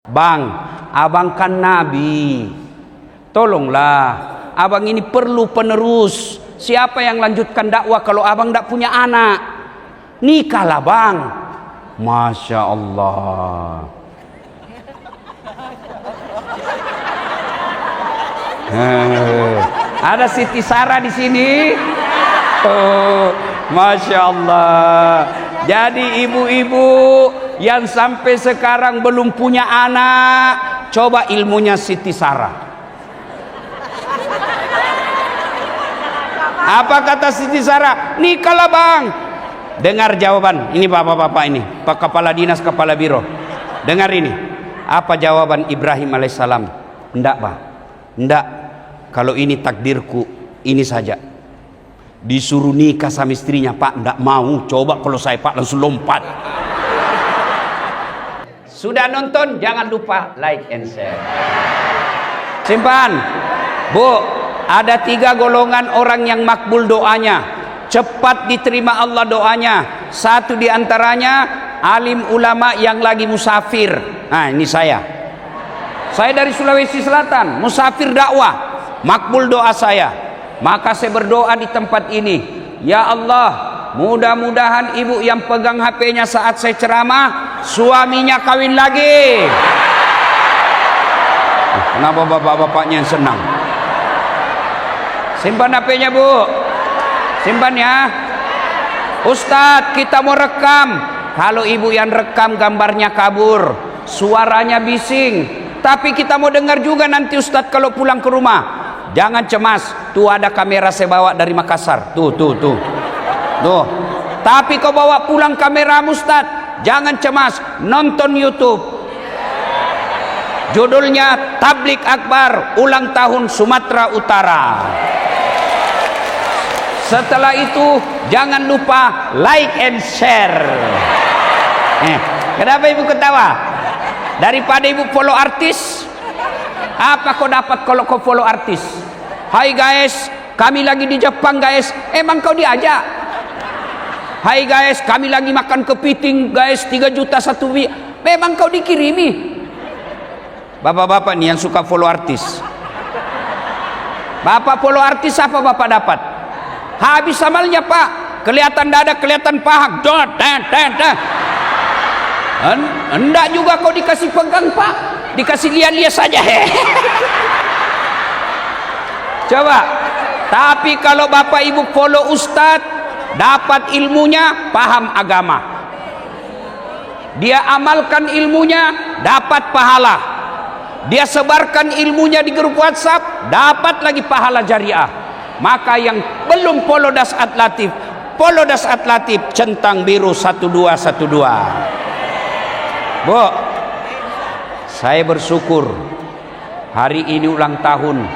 Bang, abang kan nabi. Tolonglah, abang ini perlu penerus. Siapa yang lanjutkan dakwah kalau abang tidak punya anak? Nikahlah bang. Masya Allah. Ada Siti Sarah di sini. Oh, Masya Allah. Jadi ibu-ibu yang sampai sekarang belum punya anak, coba ilmunya Siti Sarah. Apa kata Siti Sarah? Nikahlah bang. Dengar jawaban. Ini bapak-bapak ini, Pak Kepala Dinas, Kepala Biro. Dengar ini. Apa jawaban Ibrahim alaihissalam? Enggak pak, enggak. Kalau ini takdirku, ini saja. Disuruh nikah sama istrinya, pak enggak mau. Coba kalau saya pak langsung lompat. Sudah nonton? Jangan lupa like and share. Simpan. Bu, ada 3 golongan orang yang makbul doanya, cepat diterima Allah doanya. Satu diantaranya alim ulama yang lagi musafir. Nah ini saya dari Sulawesi Selatan, musafir dakwah, makbul doa saya. Maka saya berdoa di tempat ini, ya Allah, mudah-mudahan ibu yang pegang HP-nya saat saya ceramah suaminya kawin lagi. Kenapa bapak-bapaknya yang senang? Simpan HP-nya bu, simpan ya. Ustadz, kita mau rekam. Kalau ibu yang rekam gambarnya kabur, suaranya bising, tapi kita mau dengar juga nanti Ustadz kalau pulang ke rumah. Jangan cemas, tuh ada kamera saya bawa dari Makassar. Tuh. Tapi kau bawa pulang kamera Ustadz, jangan cemas, nonton YouTube. Judulnya Tablik Akbar Ulang Tahun Sumatera Utara. Setelah itu jangan lupa like and share. Kenapa ibu ketawa? Daripada ibu follow artis, apa kau dapat kalau kau follow artis? Hai guys, kami lagi di Jepang guys. Emang kau diajak? Hai guys, kami lagi makan kepiting guys, 3 juta satu wi. Memang kau dikirimi? Bapak-bapak nih yang suka follow artis. Bapak follow artis apa bapak dapat? Habis amalnya pak, kelihatan dada, kelihatan paha, Enggak juga kau dikasih pegang pak, dikasih lihat-lihat saja. Coba. Tapi kalau bapak ibu follow ustadz, dapat ilmunya, paham agama, dia amalkan ilmunya, dapat pahala, dia sebarkan ilmunya di grup WhatsApp, dapat lagi pahala jariah. Maka yang belum follow Dasat Latif, follow Dasat Latif centang biru 1212. Bu, saya bersyukur hari ini ulang tahun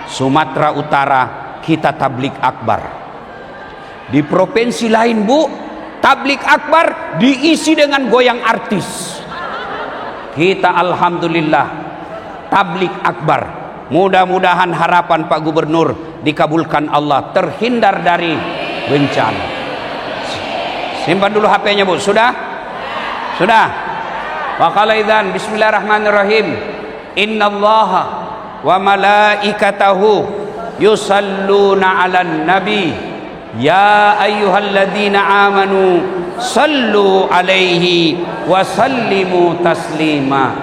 Sumatera Utara, kita tablik akbar. Di provinsi lain bu, tablik akbar diisi dengan goyang artis. Kita alhamdulillah tablik akbar. Mudah-mudahan harapan Pak Gubernur dikabulkan Allah, terhindar dari bencana. Simpan dulu HP-nya bu. Sudah? Wa qala idzan bismillahirrahmanirrahim. Innallaha wa malaikatahu yusalluna 'alan nabi ya ayyuhalladzina amanu sallu 'alaihi wa sallimu taslima.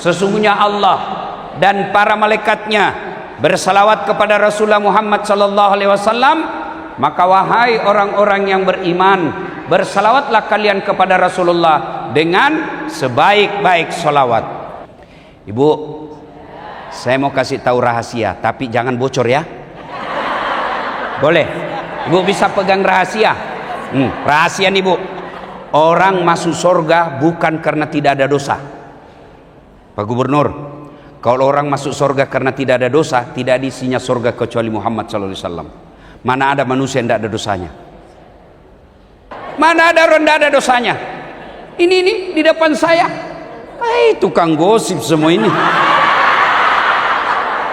Sesungguhnya Allah dan para malaikatnya bersalawat kepada Rasulullah Muhammad sallallahu alaihi wasallam. Maka wahai orang-orang yang beriman, bersalawatlah kalian kepada Rasulullah dengan sebaik-baik salawat. Ibu, saya mau kasih tahu rahasia, tapi jangan bocor ya. Boleh? Ibu bisa pegang rahasia? Rahasia nih bu. Orang masuk surga bukan karena tidak ada dosa. Pak Gubernur, kalau orang masuk surga karena tidak ada dosa, tidak ada isinya surga kecuali Muhammad sallallahu alaihi wasallam. Mana ada manusia yang tidak ada dosanya? Mana ada orang tidak ada dosanya? Ini di depan saya. Tukang gosip semua ini.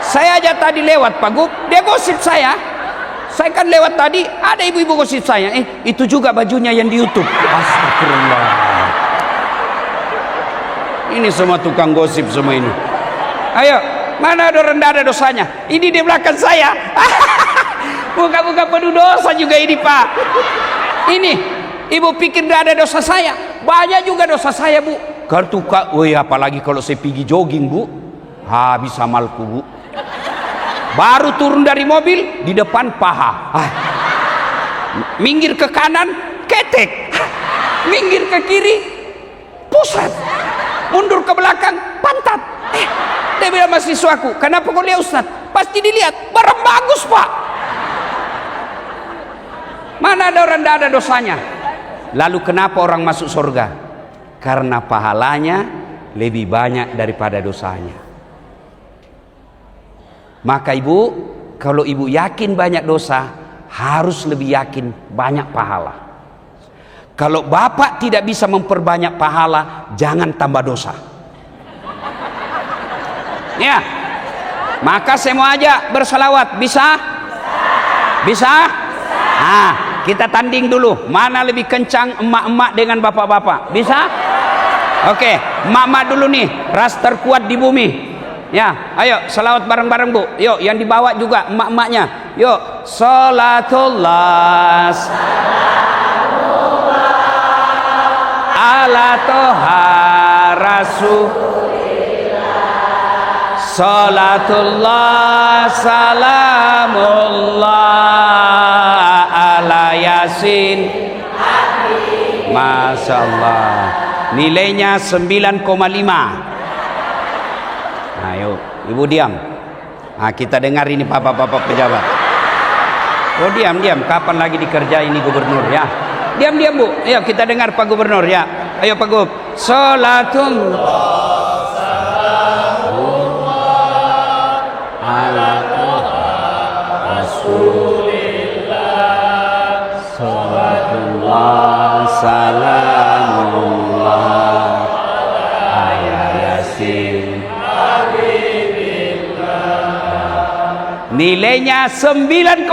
Saya aja tadi lewat Pak Gub, dia gosip saya. Saya kan lewat tadi, ada ibu-ibu gosip saya. Itu juga bajunya yang di YouTube. Astagfirullah. Ini semua tukang gosip semua ini. Ayo, mana ada rendah ada dosanya? Ini di belakang saya. Buka-buka penuh dosa juga ini, Pak. Ini, ibu pikir tidak ada dosa saya? Banyak juga dosa saya, Bu. Kartu Kak, woi apalagi kalau saya pergi jogging, Bu. Habis amalku, Bu. Baru turun dari mobil, di depan paha. Minggir ke kanan, ketek. Minggir ke kiri, pusat. Mundur ke belakang, pantat. Dia bilang mahasiswaku, kenapa kau lihat Ustaz? Pasti dilihat, barang bagus, Pak. Mana ada orang tidak ada dosanya? Lalu kenapa orang masuk surga? Karena pahalanya lebih banyak daripada dosanya. Maka ibu, kalau ibu yakin banyak dosa, harus lebih yakin banyak pahala. Kalau bapak tidak bisa memperbanyak pahala, jangan tambah dosa. Ya, maka saya mau ajak bersalawat. Bisa? Bisa? Nah, kita tanding dulu. Mana lebih kencang emak-emak dengan bapak-bapak? Bisa? Oke, emak-emak dulu nih, ras terkuat di bumi. Ya, ayo salawat bareng-bareng, Bu. Yuk, yang dibawa juga emak-emaknya. Yuk, salatullah ala toha rasulillah, salatullah salamullah ala yasin. Masya Allah, nilainya 9,5. Ayo, ibu diam. Nah, kita dengar ini bapak-bapak pejabat. Oh diam. Kapan lagi dikerja ini gubernur ya? Diam Bu. Ayo kita dengar Pak Gubernur ya. Ayo Pak Gub. Salatul ala Rasulillah. Salatullah salamullah ala yasin. Nilainya 9,9.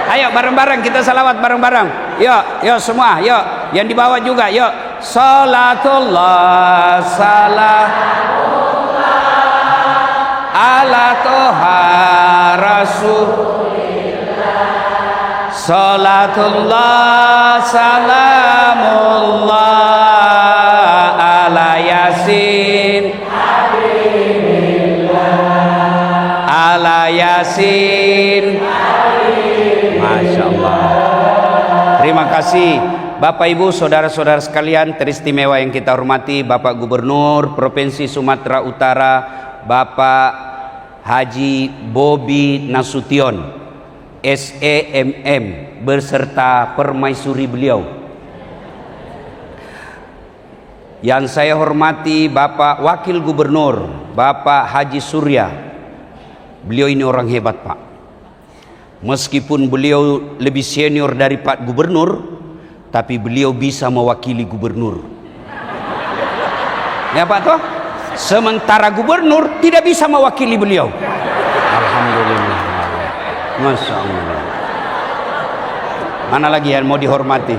Ayo bareng-bareng kita salawat bareng-bareng. Yuk semua, yuk. Yang dibawa juga, yuk. Salatullah salamullah ala toha rasulillah. Salatullah salamullah ala yasin. Ala yasin. Masya Allah. Terima kasih Bapak Ibu saudara-saudara sekalian teristimewa yang kita hormati, Bapak Gubernur Provinsi Sumatera Utara, Bapak Haji Bobi Nasution SEMM beserta permaisuri beliau. Yang saya hormati Bapak Wakil Gubernur Bapak Haji Surya. Beliau ini orang hebat, Pak. Meskipun beliau lebih senior dari Pak Gubernur, tapi beliau bisa mewakili gubernur. Ya Pak toh? Sementara gubernur tidak bisa mewakili beliau. Alhamdulillah. Masya Allah. Mana lagi yang mau dihormati?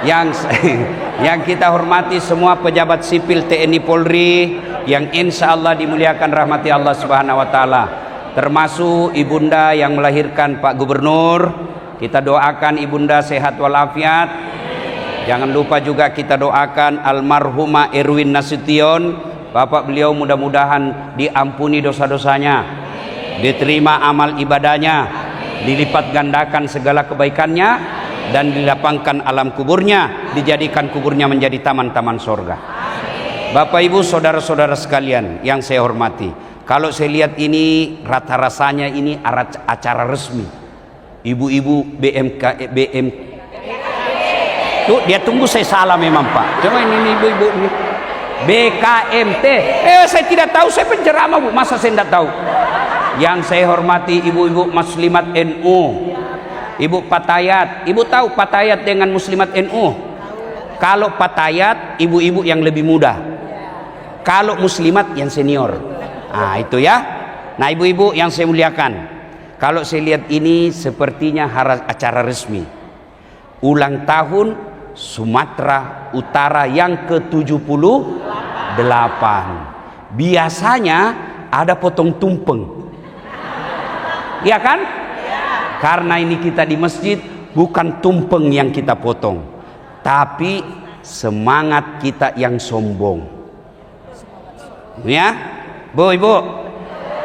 Yang kita hormati semua pejabat sipil TNI Polri yang insya Allah dimuliakan rahmati Allah Subhanahu Wa Taala. Termasuk ibunda yang melahirkan Pak Gubernur. Kita doakan ibunda sehat walafiat. Jangan lupa juga kita doakan almarhumah Erwin Nasution. Bapak beliau mudah-mudahan diampuni dosa-dosanya, diterima amal ibadahnya, dilipat gandakan segala kebaikannya, dan dilapangkan alam kuburnya, dijadikan kuburnya menjadi taman-taman sorga. Bapak Ibu saudara-saudara sekalian yang saya hormati, kalau saya lihat ini rasa-rasanya ini acara resmi. Ibu-ibu BM tuh dia tunggu saya salah memang Pak. Coba ini ibu-ibu ini BKMT. Saya tidak tahu, saya penceramah Bu, masa saya tidak tahu. Yang saya hormati ibu-ibu muslimat NU, Ibu Patayat. Ibu tahu Patayat dengan muslimat NU? Kalau Patayat ibu-ibu yang lebih muda, kalau muslimat yang senior. Nah itu ya. Nah ibu-ibu yang saya muliakan, kalau saya lihat ini sepertinya acara resmi ulang tahun Sumatera Utara yang ke-78. Biasanya ada potong tumpeng, iya kan? Karena ini kita di masjid, bukan tumpeng yang kita potong, tapi semangat kita yang sombong. Ya, Bu, Ibu,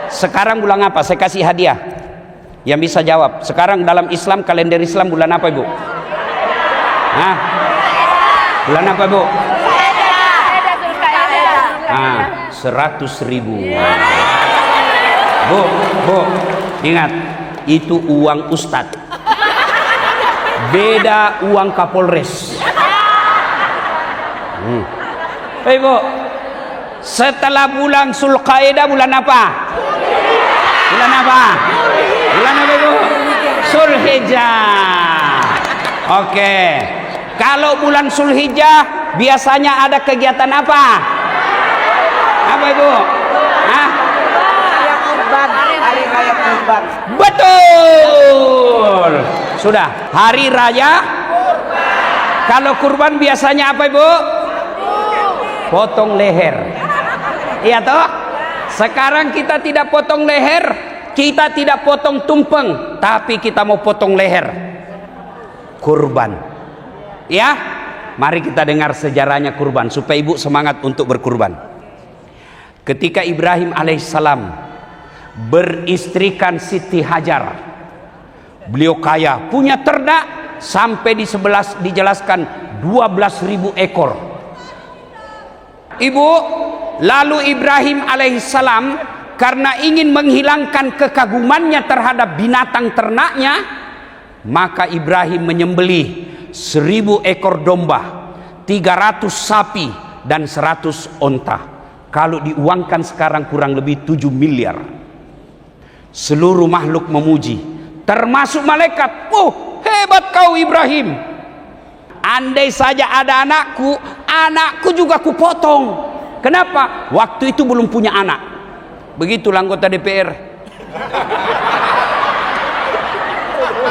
sekarang bulan apa? Saya kasih hadiah. Yang bisa jawab. Sekarang dalam Islam, kalender Islam bulan apa, Ibu? Hah? Bulan apa, Bu? 100.000. Bu, ingat, itu uang ustadz. Beda uang Kapolres. Bu, setelah bulan Zulqaidah bulan apa? Bulan apa? Bulan apa, Bu? Zulhijjah. Oke. Kalau bulan Zulhijjah biasanya ada kegiatan apa? Apa, Ibu? Hah? Hari raya kurban. Betul. Sudah, hari raya kurban. Kalau kurban biasanya apa, Ibu? Potong leher. Iya toh? Sekarang kita tidak potong leher, kita tidak potong tumpeng, tapi kita mau potong leher. Kurban. Ya? Mari kita dengar sejarahnya kurban supaya Ibu semangat untuk berkurban. Ketika Ibrahim alaihissalam beristrikan Siti Hajar, beliau kaya, punya ternak sampai dijelaskan 12.000 ekor. Ibu, lalu Ibrahim alaihissalam karena ingin menghilangkan kekagumannya terhadap binatang ternaknya, maka Ibrahim menyembelih 1.000 ekor domba, 300 sapi dan 100 onta. Kalau diuangkan sekarang kurang lebih 7 miliar. Seluruh makhluk memuji, termasuk malaikat. Oh, hebat kau Ibrahim. Andai saja ada anakku juga kupotong. Kenapa? Waktu itu belum punya anak. Begitulah anggota DPR.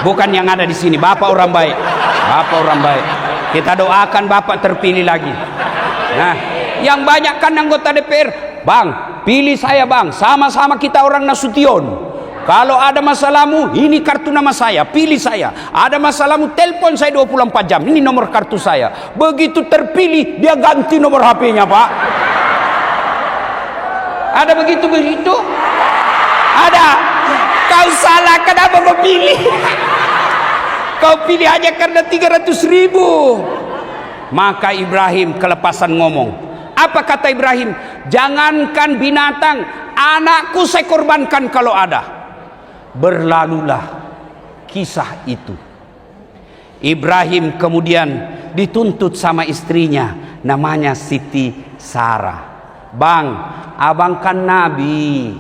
Bukan yang ada di sini. Bapak orang baik. Bapak orang baik. Kita doakan Bapak terpilih lagi. Nah, yang banyak kan anggota DPR, Bang, pilih saya Bang, sama-sama kita orang Nasution. Kalau ada masalahmu, ini kartu nama saya, pilih saya. Ada masalahmu, telepon saya 24 jam, ini nomor kartu saya. Begitu terpilih, dia ganti nomor HP-nya, Pak. Ada begitu? Ada. Kau salah, kenapa memilih? Kau pilih aja karena 300.000. Maka Ibrahim kelepasan ngomong. Apa kata Ibrahim? Jangankan binatang, anakku saya korbankan kalau ada. Berlalulah kisah itu. Ibrahim kemudian dituntut sama istrinya, namanya Siti Sarah. Bang, abang kan nabi,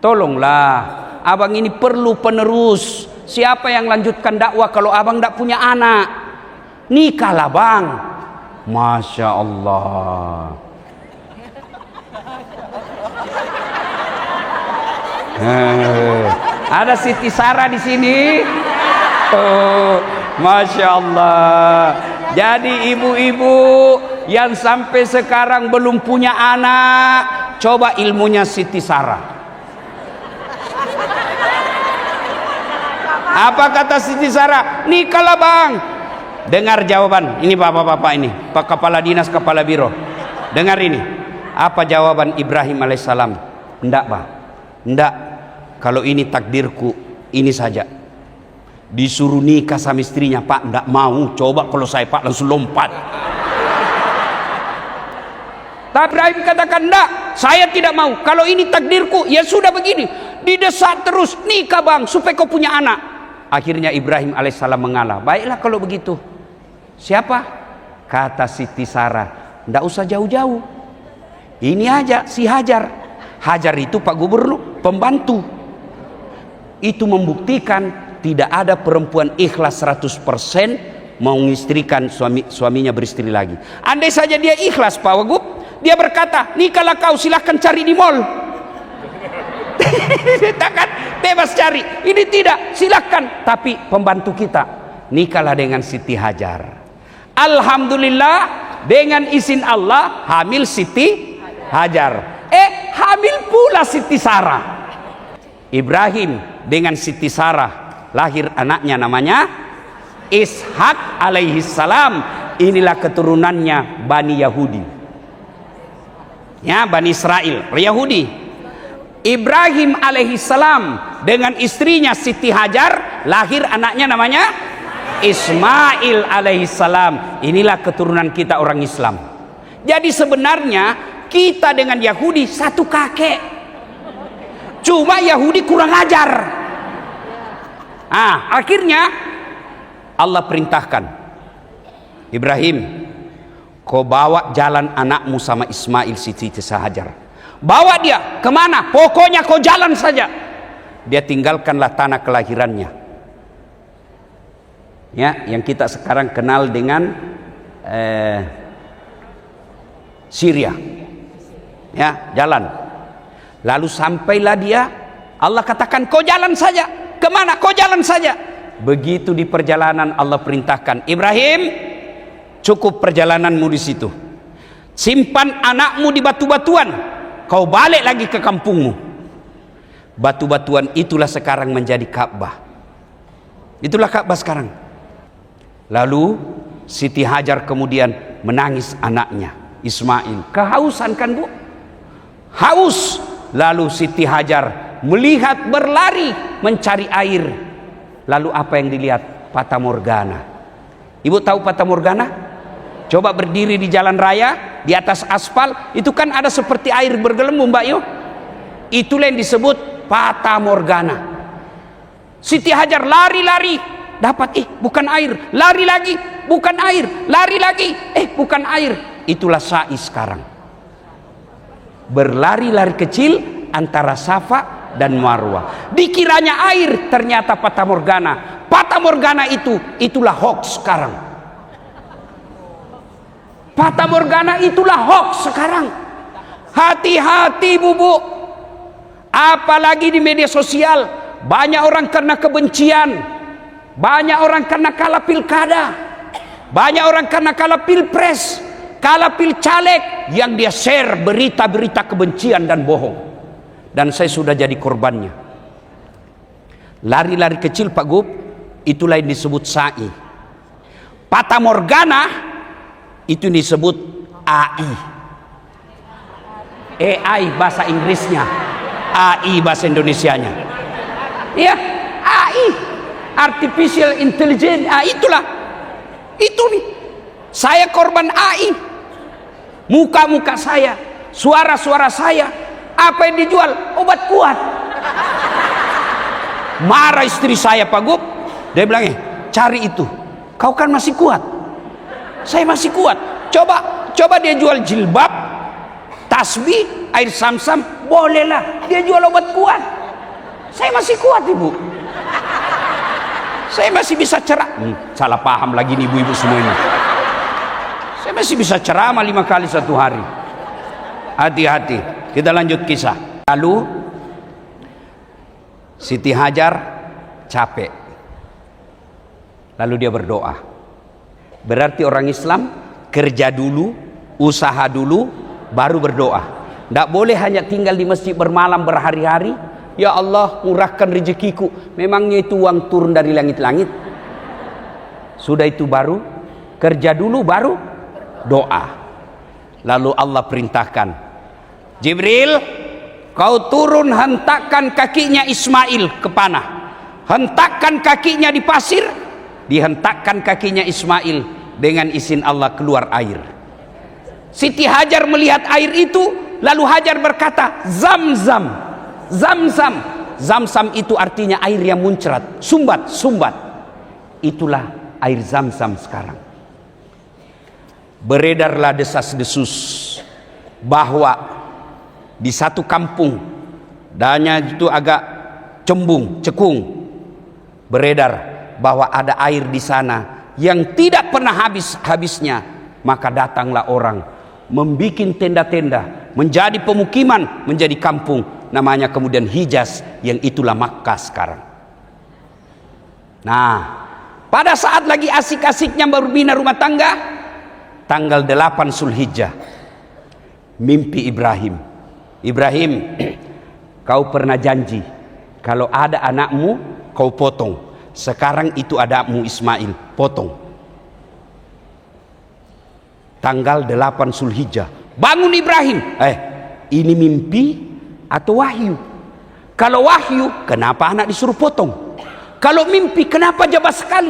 tolonglah, abang ini perlu penerus. Siapa yang lanjutkan dakwah kalau abang tidak punya anak? Nikahlah bang. Masya Allah. Ada Siti Sarah di sini. Oh, Masya Allah. Jadi ibu-ibu yang sampai sekarang belum punya anak, coba ilmunya Siti Sarah. Apa kata Siti Sarah? Nikahlah bang. Dengar jawaban ini bapak-bapak ini, Pak Kepala Dinas Kepala Biro. Dengar ini. Apa jawaban Ibrahim alaihissalam? Enggak Pak, enggak. Kalau ini takdirku, ini saja. Disuruh nikah sama istrinya, Pak enggak mau. Coba kalau saya Pak langsung lompat. Tapi Ibrahim katakan enggak, saya tidak mau. Kalau ini takdirku, ya sudah begini. Didesak terus, nikah bang supaya kau punya anak. Akhirnya Ibrahim alaihissalam mengalah. Baiklah kalau begitu. Siapa? Kata Siti Sarah, ndak usah jauh-jauh. Ini aja si Hajar. Hajar itu Pak Gubernur, pembantu. Itu membuktikan tidak ada perempuan ikhlas 100% mau mengistrikan suaminya beristri lagi. Andai saja dia ikhlas Pak Wagub, dia berkata, nikahlah kau, silahkan cari di mall. Takkan bebas cari. Ini tidak, silahkan. Tapi pembantu kita, nikahlah dengan Siti Hajar. Alhamdulillah, dengan izin Allah hamil Siti Hajar. Hamil pula Siti Sarah. Ibrahim dengan Siti Sarah lahir anaknya namanya Ishak alaihi salam. Inilah keturunannya Bani Yahudi, ya, Bani Israel, Yahudi. Ibrahim alaihi salam dengan istrinya Siti Hajar lahir anaknya namanya Ismail alaihi salam. Inilah keturunan kita orang Islam. Jadi sebenarnya kita dengan Yahudi satu kakek, cuma Yahudi kurang ajar. Akhirnya Allah perintahkan, Ibrahim, kau bawa jalan anakmu sama Ismail Siti Hajar. Bawa dia kemana? Pokoknya kau jalan saja. Dia tinggalkanlah tanah kelahirannya, ya, yang kita sekarang kenal dengan Syria, ya, jalan. Lalu sampailah dia, Allah katakan kau jalan saja. Kemana? Kau jalan saja. Begitu di perjalanan Allah perintahkan, Ibrahim, cukup perjalananmu di situ. Simpan anakmu di batu-batuan. Kau balik lagi ke kampungmu. Batu-batuan itulah sekarang menjadi Ka'bah. Itulah Ka'bah sekarang. Lalu Siti Hajar kemudian menangis anaknya Ismail. Kehausan kan, Bu? Haus. Lalu Siti Hajar melihat berlari mencari air. Lalu apa yang dilihat? Fata Morgana. Ibu tahu Fata Morgana? Coba berdiri di jalan raya, di atas aspal, itu kan ada seperti air bergelembung, Mbak Yo. Itulah yang disebut Fata Morgana. Siti Hajar lari-lari, dapat, bukan air. Lari lagi, bukan air. Lari lagi, bukan air. Itulah sa'i sekarang. Berlari-lari kecil antara Safa dan Marwah. Dikiranya air, ternyata Fata Morgana. Fata Morgana itulah hoax sekarang. Fata Morgana itulah hoax sekarang. Hati-hati, Bu. Apalagi di media sosial, banyak orang karena kebencian, banyak orang karena kalah pilkada, banyak orang karena kalah pilpres, kalah pilcaleg, yang dia share berita-berita kebencian dan bohong. Dan saya sudah jadi korbannya. Lari-lari kecil, Pak Gub, itulah yang disebut sa'i. Fata Morgana itu disebut AI. AI bahasa Inggrisnya, AI bahasa Indonesianya. Ya, AI, Artificial Intelligence. Itulah. Itu nih. Saya korban AI. Muka-muka saya, suara-suara saya, apa yang dijual? Obat kuat. Marah istri saya, Pak Gub. Dia bilang, cari itu. Kau kan masih kuat. Saya masih kuat. Coba dia jual jilbab, tasbih, air Sam-Sam, bolehlah. Dia jual obat kuat. Saya masih kuat, Ibu. Saya masih bisa salah paham lagi nih ibu-ibu semua ini. Saya masih bisa ceramah 5 kali satu hari. Hati-hati. Kita lanjut kisah. Lalu Siti Hajar capek. Lalu dia berdoa. Berarti orang Islam kerja dulu, usaha dulu, baru berdoa. Tidak boleh hanya tinggal di masjid bermalam berhari-hari. Ya Allah, murahkan rezekiku. Memangnya itu uang turun dari langit-langit? Sudah itu baru kerja dulu, baru doa. Lalu Allah perintahkan, Jibril, kau turun hentakkan kakinya Ismail ke panah. Hentakkan kakinya di pasir. Dihentakkan kakinya Ismail, dengan izin Allah keluar air. Siti Hajar melihat air itu, lalu Hajar berkata, Zam-zam, Zam-zam. Zam-zam itu artinya air yang muncrat, sumbat. Itulah air Zam-zam sekarang. Beredarlah desas-desus bahwa di satu kampung, dananya itu agak cekung, beredar bahwa ada air di sana yang tidak pernah habisnya. Maka datanglah orang membikin tenda-tenda, menjadi pemukiman, menjadi kampung, namanya kemudian Hijaz, yang itulah Makkah sekarang. Nah, pada saat lagi asik-asiknya berbina rumah tangga, tanggal 8 Zulhijjah, mimpi Ibrahim. Ibrahim, kau pernah janji kalau ada anakmu kau potong. Sekarang itu anakmu Ismail, potong. Tanggal 8 Zulhijjah, bangun Ibrahim. Ini mimpi atau wahyu? Kalau wahyu, kenapa anak disuruh potong? Kalau mimpi, kenapa jabas sekali?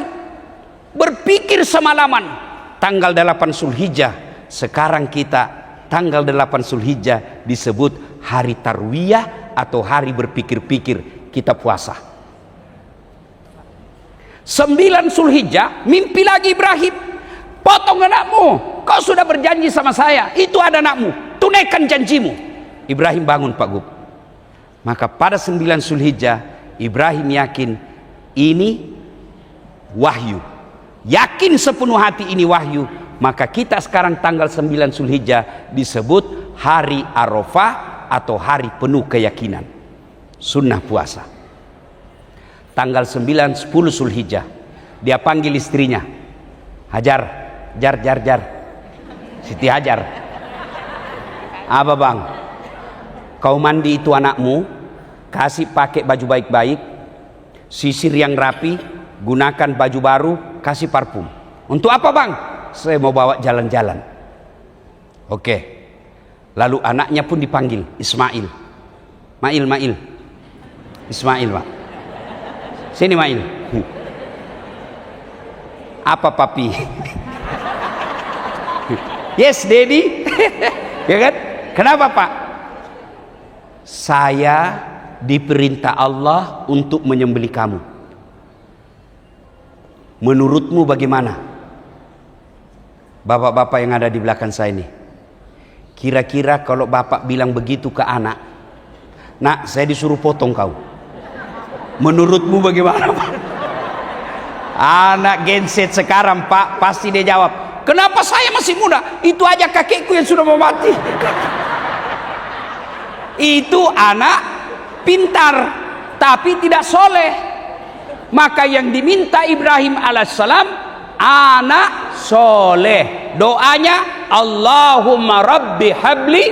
Berpikir semalaman. Tanggal 8 Zulhijjah, sekarang kita tanggal 8 Zulhijjah disebut hari tarwiyah atau hari berpikir-pikir, kita puasa. 9 Zulhijjah, mimpi lagi Ibrahim, potong anakmu, kau sudah berjanji sama saya, itu ada anakmu, tunaikan janjimu. Ibrahim bangun Pak Gub. Maka pada 9 Zulhijjah, Ibrahim yakin ini wahyu, yakin sepenuh hati ini wahyu. Maka kita sekarang tanggal 9 Zulhijjah disebut hari Arafah atau hari penuh keyakinan, sunnah puasa. Tanggal 9, 10 Zulhijjah, dia panggil istrinya, Hajar, jar, Siti Hajar. Apa bang? Kau mandi itu anakmu, kasih pakai baju baik-baik, sisir yang rapi, gunakan baju baru, kasih parfum. Untuk apa bang? Saya mau bawa jalan-jalan. Oke. Lalu anaknya pun dipanggil, Ismail. Mail. Ismail pak. Sini Mail. Apa papi? Yes daddy. Ya kan? Kenapa pak? Saya diperintah Allah untuk menyembelih kamu. Menurutmu bagaimana? Bapak-bapak yang ada di belakang saya ini, kira-kira kalau bapak bilang begitu ke anak, nak saya disuruh potong kau, menurutmu bagaimana pak? Anak genset sekarang pak pasti dia jawab, kenapa saya masih muda? Itu aja kakekku yang sudah mau mati. Itu anak pintar tapi tidak soleh. Maka yang diminta Ibrahim alaihissalam anak soleh. Doanya Allahumma rabbi habli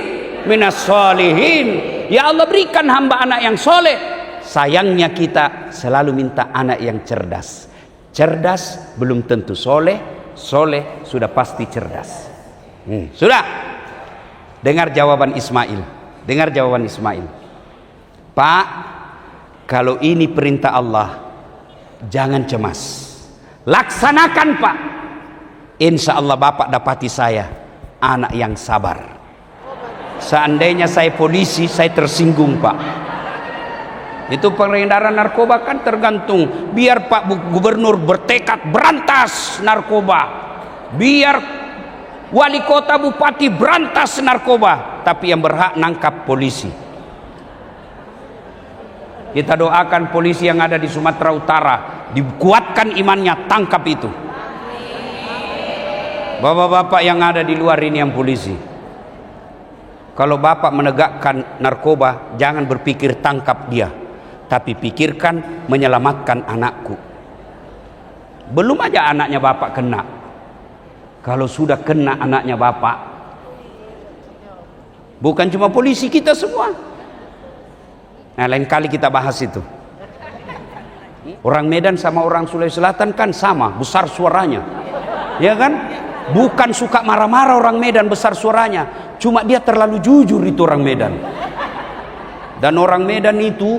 minas solihin. Ya Allah berikan hamba anak yang soleh. Sayangnya kita selalu minta anak yang cerdas. Cerdas belum tentu soleh. Soleh sudah pasti cerdas. Sudah. Dengar jawaban Ismail. Dengar jawaban Ismail. Pak, kalau ini perintah Allah, jangan cemas, laksanakan pak. Insya Allah bapak dapati saya anak yang sabar. Seandainya saya polisi, saya tersinggung pak. Itu pengedaran narkoba kan tergantung. Biar Pak Gubernur bertekad berantas narkoba, biar wali kota bupati berantas narkoba, tapi yang berhak nangkap polisi. Kita doakan polisi yang ada di Sumatera Utara dikuatkan imannya, tangkap itu. Bapak-bapak yang ada di luar ini yang polisi, kalau bapak menegakkan narkoba, jangan berpikir tangkap dia, tapi pikirkan menyelamatkan anakku. Belum aja anaknya bapak kena, kalau sudah kena anaknya bapak, bukan cuma polisi, kita semua. Nah, lain kali kita bahas itu. Orang Medan sama orang Sulawesi Selatan kan sama, besar suaranya, ya kan? Bukan suka marah-marah orang Medan besar suaranya, cuma dia terlalu jujur itu orang Medan. Dan orang Medan itu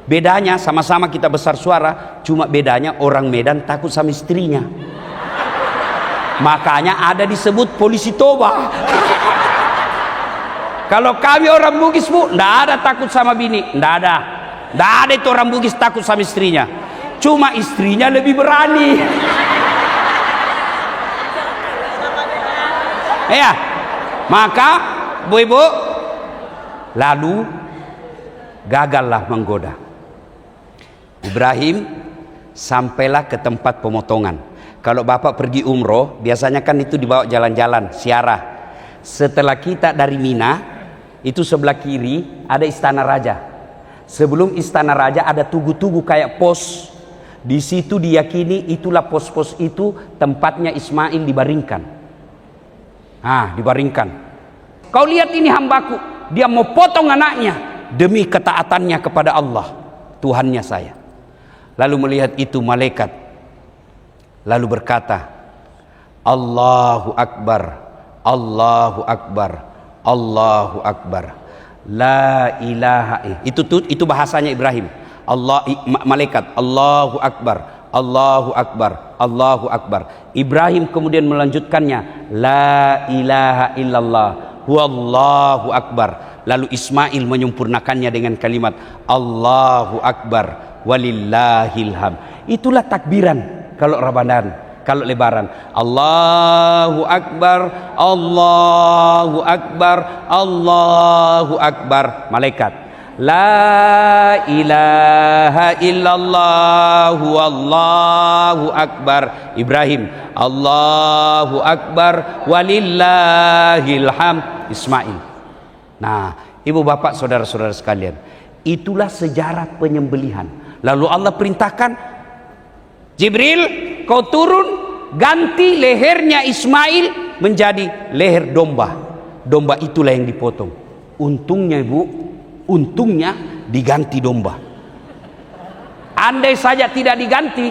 bedanya, sama-sama kita besar suara, cuma bedanya orang Medan takut sama istrinya. Makanya ada disebut polisi toba. Kalau kami orang Bugis bu, ndak ada takut sama bini, ndak ada itu orang Bugis takut sama istrinya. Cuma istrinya lebih berani. Ya, maka bu ibu, lalu gagallah menggoda. Ibrahim sampailah ke tempat pemotongan. Kalau bapak pergi umroh, biasanya kan itu dibawa jalan-jalan, ziarah. Setelah kita dari Mina, itu sebelah kiri ada istana raja. Sebelum istana raja ada tugu-tugu kayak pos. Di situ diyakini itulah pos-pos itu tempatnya Ismail dibaringkan. Dibaringkan. Kau lihat ini hambaku, dia mau potong anaknya demi ketaatannya kepada Allah, Tuhannya saya. Lalu melihat itu malaikat, lalu berkata, Allahu Akbar, Allahu Akbar, Allahu Akbar, la ilaha. Itu bahasanya Ibrahim. Malaikat, Allahu Akbar, Allahu Akbar, Allahu Akbar. Ibrahim kemudian melanjutkannya, la ilaha illallah, huwallahu akbar. Lalu Ismail menyempurnakannya dengan kalimat Allahu Akbar walillahil hamd. Itulah takbiran kalau Ramadan, kalau lebaran. Allahu Akbar, Allahu Akbar, Allahu Akbar. Malaikat, la ilaha illallah wallahu akbar. Ibrahim, Allahu Akbar walillahil hamd. Ismail. Nah, ibu bapak saudara-saudara sekalian, itulah sejarah penyembelihan. Lalu Allah perintahkan, Jibril, kau turun, ganti lehernya Ismail menjadi leher domba. Domba itulah yang dipotong. Untungnya ibu, untungnya diganti domba. Andai saja tidak diganti,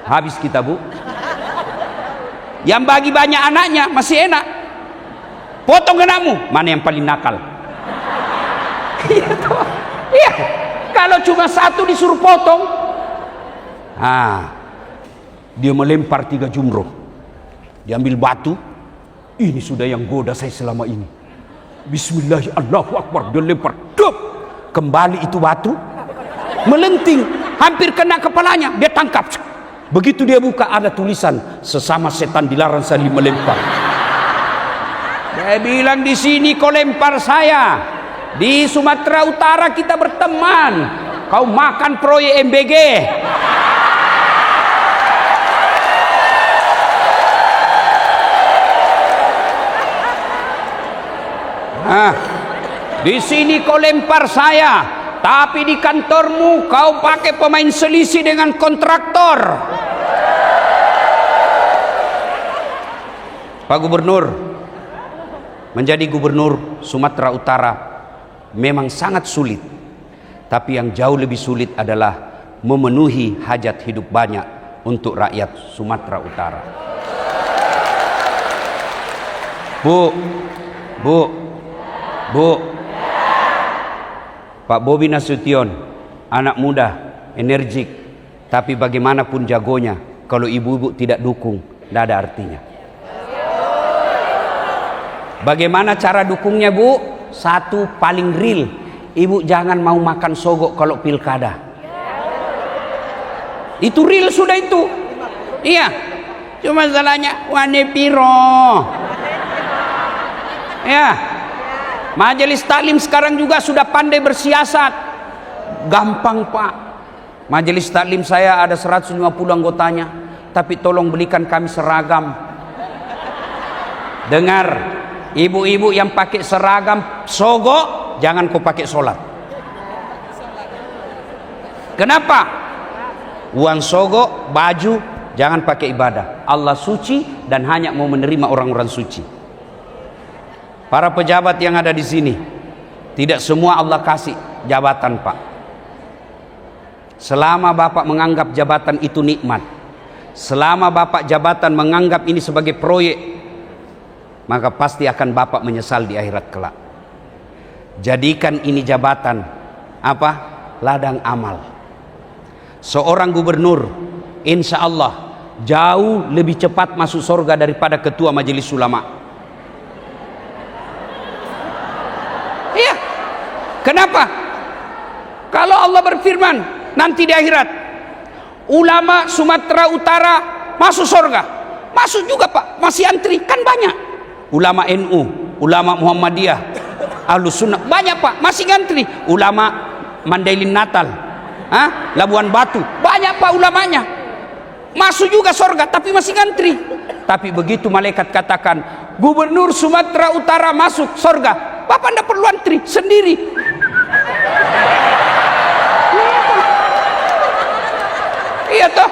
habis kita bu. Yang bagi banyak anaknya masih enak. Potong anakmu, mana yang paling nakal? Iya, kalau cuma satu disuruh potong, dia melempar 3 jumroh, diambil batu. Ini sudah yang goda saya selama ini. Bismillah, Allahu Akbar, dia lempar, dup, kembali itu batu, melenting, hampir kena kepalanya, dia tangkap. Begitu dia buka, ada tulisan, sesama setan dilarang saling melempar. Dia bilang, di sini kau lempar saya, di Sumatera Utara kita berteman, kau makan proyek MBG. Di sini kau lempar saya, tapi di kantormu kau pakai pemain selisih dengan kontraktor. Pak Gubernur, menjadi gubernur Sumatera Utara memang sangat sulit, tapi yang jauh lebih sulit adalah memenuhi hajat hidup banyak untuk rakyat Sumatera Utara. Bu, Pak Bobi Nasution, anak muda, energik, tapi bagaimanapun jagonya, kalau ibu-ibu tidak dukung, tidak ada artinya. Bagaimana cara dukungnya bu? Satu, paling real, ibu jangan mau makan sogok kalau pilkada. Itu real sudah itu. Iya, cuma salahnya wane piro. Ya, majelis taklim sekarang juga sudah pandai bersiasat. Gampang pak. Majelis taklim saya ada 150 anggotanya, tapi tolong belikan kami seragam. Dengar, ibu-ibu yang pakai seragam sogok, jangan kau pakai sholat. Kenapa? Uang sogok, baju, jangan pakai ibadah. Allah suci dan hanya mau menerima orang-orang suci. Para pejabat yang ada di sini, tidak semua Allah kasih jabatan pak. Selama bapak menganggap jabatan itu nikmat, selama bapak jabatan menganggap ini sebagai proyek, maka pasti akan bapak menyesal di akhirat kelak. Jadikan ini jabatan apa? Ladang amal. Seorang gubernur insya Allah jauh lebih cepat masuk surga daripada ketua majelis ulama. Iya. Kenapa? Kalau Allah berfirman nanti di akhirat, ulama Sumatera Utara masuk surga, masuk juga pak, masih antri kan banyak. Ulama NU, ulama Muhammadiyah, Ahlus Sunnah, banyak pak, masih ngantri. Ulama Mandailing Natal, Labuan Batu, banyak pak ulamanya, masuk juga surga, tapi masih ngantri. Tapi begitu malaikat katakan, Gubernur Sumatera Utara masuk surga, bapak tidak perlu antri, sendiri. Iya toh?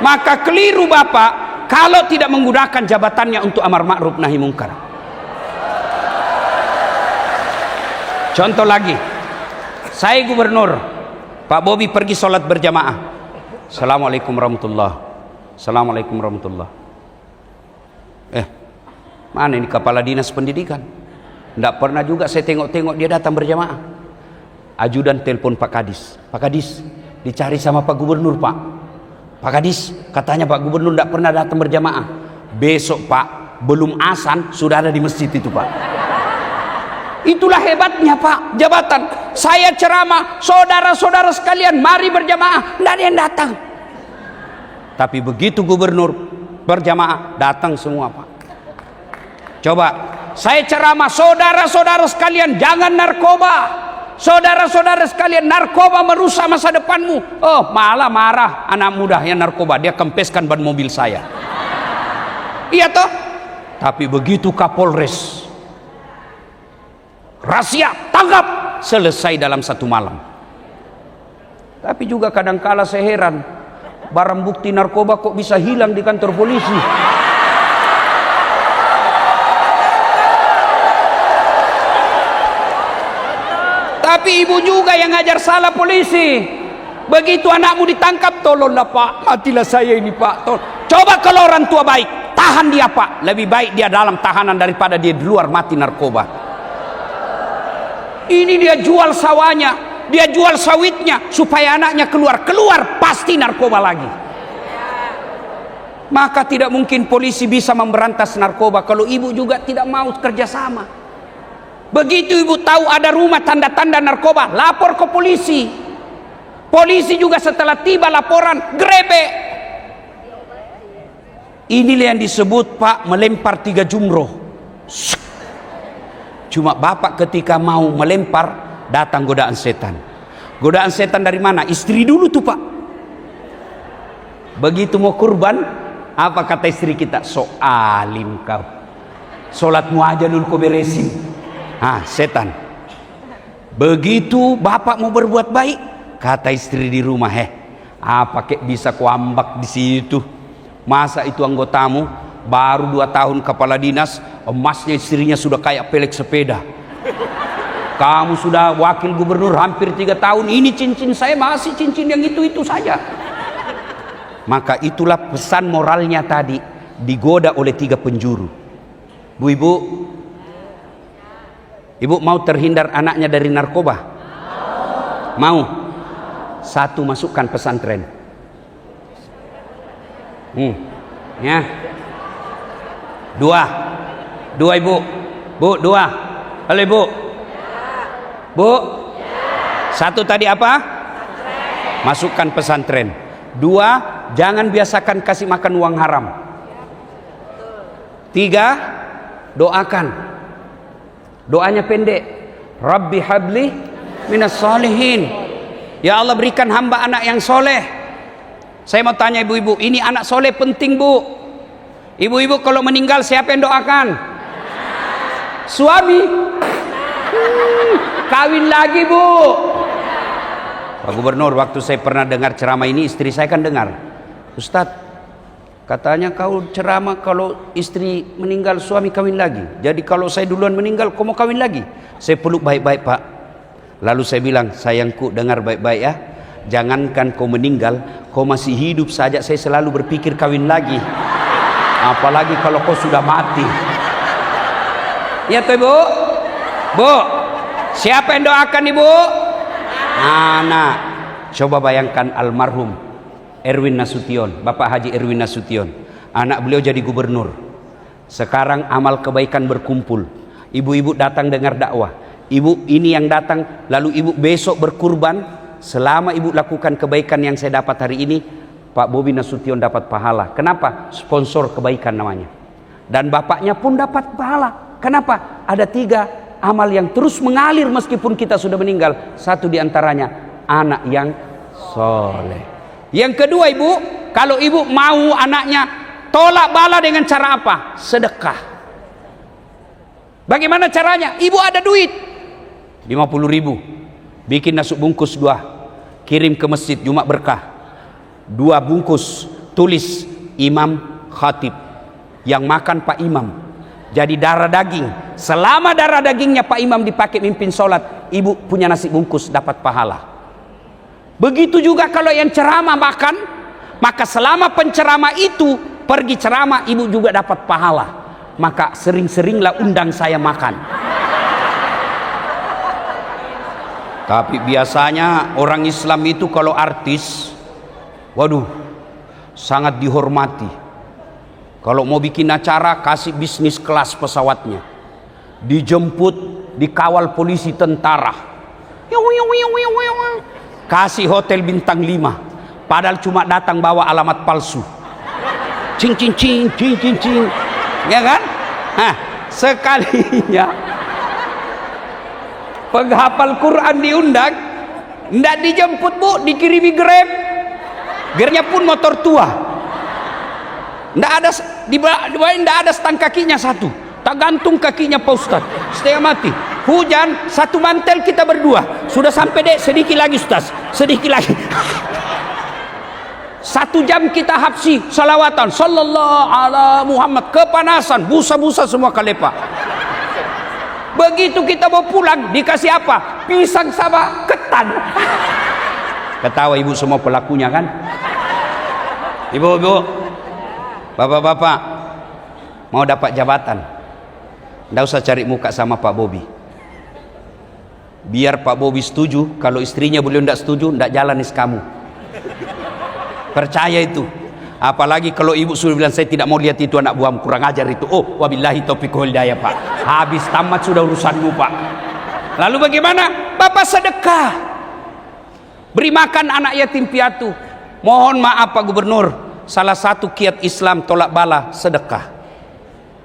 Maka keliru Bapak kalau tidak menggunakan jabatannya untuk amar ma'ruf nahi mungkar. Contoh lagi, saya gubernur, Pak Bobi pergi sholat berjamaah. Assalamualaikum warahmatullahi. Assalamualaikum warahmatullahi. Mana ini kepala dinas pendidikan? Tidak pernah juga saya tengok-tengok dia datang berjamaah. Ajudan telepon Pak Kadis. Pak Kadis, dicari sama Pak Gubernur Pak. Pak Kadis, katanya Pak Gubernur tidak pernah datang berjamaah. Besok Pak, belum azan sudah ada di masjid itu Pak. Itulah hebatnya Pak, jabatan. Saya ceramah, saudara-saudara sekalian mari berjamaah, tidak ada yang datang. Tapi begitu gubernur berjamaah, datang semua Pak. Coba, saya ceramah, saudara-saudara sekalian jangan narkoba. Saudara-saudara sekalian, narkoba merusak masa depanmu. Oh, malah marah anak muda yang narkoba, dia kempeskan ban mobil saya. Iya toh? Tapi begitu Kapolres, rahasia, tangkap, selesai dalam satu malam. Tapi juga kadangkala saya heran, barang bukti narkoba kok bisa hilang di kantor polisi. Tapi ibu juga yang ngajar salah polisi. Begitu anakmu ditangkap, tolonglah Pak, matilah saya ini Pak. Coba kalau orang tua baik, tahan dia Pak. Lebih baik dia dalam tahanan daripada dia di luar mati narkoba. Ini dia jual sawahnya, dia jual sawitnya supaya anaknya keluar pasti narkoba lagi. Maka tidak mungkin polisi bisa memberantas narkoba kalau ibu juga tidak mau kerjasama. Begitu ibu tahu ada rumah tanda-tanda narkoba, lapor ke polisi. Polisi juga setelah tiba laporan, grebek. Inilah yang disebut Pak melempar 3 jumroh. Cuma Bapak ketika mau melempar, datang godaan setan. Godaan setan dari mana? Istri dulu tuh Pak. Begitu mau kurban, apa kata istri kita? So alim kau, sholatmu aja dulu kau beresin. Setan. Begitu Bapak mau berbuat baik, kata istri di rumah, apa kek bisa kuambak di situ? Masa itu anggotamu baru 2 tahun kepala dinas, emasnya istrinya sudah kayak pelek sepeda. Kamu sudah wakil gubernur hampir 3 tahun, ini cincin saya masih cincin yang itu saja. Maka itulah pesan moralnya tadi, digoda oleh 3 penjuru. Ibu mau terhindar anaknya dari narkoba? Mau? 1, masukkan pesantren. Ya. 2 ibu. Bu, 2. Halo ibu. Bu. 1 tadi apa? Masukkan pesantren. 2, jangan biasakan kasih makan uang haram. 3, doakan. Doanya pendek, Rabbi habli minas solihin. Ya Allah, berikan hamba anak yang soleh. Saya mau tanya ibu-ibu, ini anak soleh penting Bu. Ibu-ibu kalau meninggal siapa yang doakan? Suami. Kawin lagi Bu. Pak Gubernur, waktu saya pernah dengar ceramah ini, istri saya kan dengar, Ustadz, katanya kau ceramah kalau istri meninggal suami kawin lagi. Jadi kalau saya duluan meninggal kau mau kawin lagi? Saya peluk baik-baik Pak. Lalu saya bilang, sayangku dengar baik-baik ya. Jangankan kau meninggal, kau masih hidup saja saya selalu berpikir kawin lagi. Apalagi kalau kau sudah mati. Ya tuh Ibu? Bu, siapa yang doakan Ibu? Anak. Coba bayangkan almarhum Erwin Nasution, Bapak Haji Erwin Nasution, anak beliau jadi gubernur. Sekarang amal kebaikan berkumpul. Ibu-ibu datang dengar dakwah. Ibu ini yang datang, lalu ibu besok berkurban. Selama ibu lakukan kebaikan yang saya dapat hari ini, Pak Bobi Nasution dapat pahala. Kenapa? Sponsor kebaikan namanya. Dan bapaknya pun dapat pahala. Kenapa? Ada 3 amal yang terus mengalir meskipun kita sudah meninggal. 1 diantaranya anak yang soleh. Yang kedua Ibu, kalau Ibu mau anaknya tolak bala dengan cara apa? Sedekah. Bagaimana caranya? Ibu ada duit 50.000, bikin nasi bungkus 2, kirim ke masjid Jumat berkah. 2 bungkus, tulis Imam Khatib, yang makan Pak Imam. Jadi darah daging, selama darah dagingnya Pak Imam dipakai mimpin sholat, ibu punya nasi bungkus dapat pahala. Begitu juga kalau yang ceramah makan, maka selama penceramah itu pergi ceramah, ibu juga dapat pahala. Maka sering-seringlah undang saya makan. Tapi biasanya orang Islam itu kalau artis, waduh, sangat dihormati. Kalau mau bikin acara, kasih bisnis kelas pesawatnya, dijemput, dikawal polisi tentara, kasih hotel bintang 5, padahal cuma datang bawa alamat palsu. Cing cing cing cing cing cing, ya kan? Nah, sekalinya penghafal Quran diundang, ndak dijemput bu, dikirimi Grab. Gernya pun motor tua, ndak ada ndak ada stang kakinya satu, tak gantung kakinya Pak Ustaz, setengah mati. Hujan, satu mantel kita berdua, sudah sampai dek, sedikit lagi Ustaz, sedikit lagi. 1 jam kita hafsi salawatan, sallallahu ala Muhammad, kepanasan, busa-busa semua kalepa. Begitu kita mau pulang, dikasih apa? Pisang sama ketan. Ketawa ibu semua pelakunya kan? Ibu-ibu, bapak-bapak, mau dapat jabatan, nggak usah cari muka sama Pak Bobi. Biar Pak Bobi setuju, kalau istrinya beliau nggak setuju, nggak jalan nis kamu. Percaya itu. Apalagi kalau ibu sudah bilang saya tidak mau lihat itu anak buahmu, kurang ajar itu. Oh, wabillahi taufiq wal hidayah Pak. Habis tamat sudah urusanmu Pak. Lalu bagaimana? Bapak sedekah. Beri makan anak yatim piatu. Mohon maaf Pak Gubernur, salah satu kiat Islam tolak bala sedekah.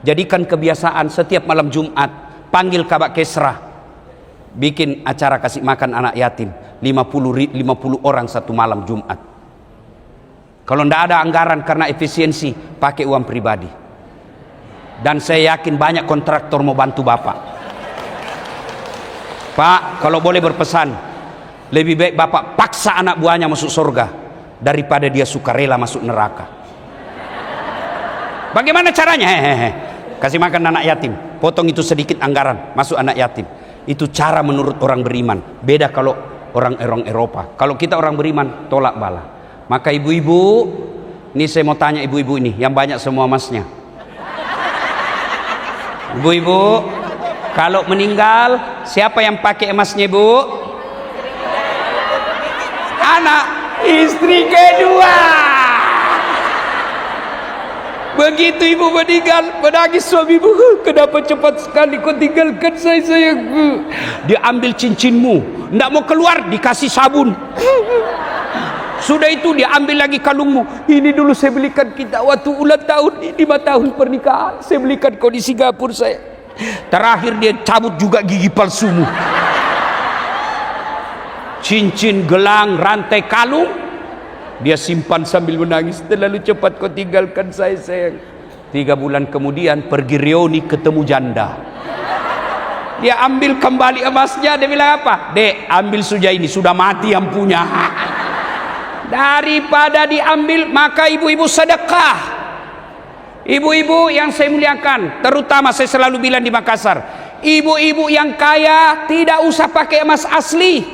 Jadikan kebiasaan setiap malam Jumat, panggil Kabak Kesra, bikin acara kasih makan anak yatim 50 orang satu malam Jumat. Kalau tidak ada anggaran karena efisiensi, pakai uang pribadi. Dan saya yakin banyak kontraktor mau bantu Bapak. Pak, kalau boleh berpesan, lebih baik Bapak paksa anak buahnya masuk surga daripada dia sukarela masuk neraka. Bagaimana caranya? Hehehe. Kasih makan anak yatim, potong itu sedikit anggaran, masuk anak yatim. Itu cara menurut orang beriman. Beda kalau orang Eropa. Kalau kita orang beriman, tolak bala. Maka ibu-ibu, ini saya mau tanya ibu-ibu ini, yang banyak semua emasnya. Ibu-ibu, kalau meninggal, siapa yang pakai emasnya ibu? Anak, istri kedua. Begitu ibu meninggal, menangis suami ibu, kenapa cepat sekali kau tinggalkan saya sayangku. Dia ambil cincinmu, tidak mau keluar, dikasih sabun. Sudah itu dia ambil lagi kalungmu. Ini dulu saya belikan kita waktu ulang tahun 5 tahun pernikahan. Saya belikan kau di Singapura saya. Terakhir dia cabut juga gigi palsumu. Cincin, gelang, rantai, kalung dia simpan sambil menangis. Terlalu cepat kau tinggalkan saya sayang. 3 bulan kemudian pergi reuni ketemu janda. Dia ambil kembali emasnya. Dia bilang apa? Dek, ambil suja ini, sudah mati yang punya. Daripada diambil, maka ibu-ibu sedekah. Ibu-ibu yang saya muliakan, terutama saya selalu bilang di Makassar, ibu-ibu yang kaya tidak usah pakai emas asli,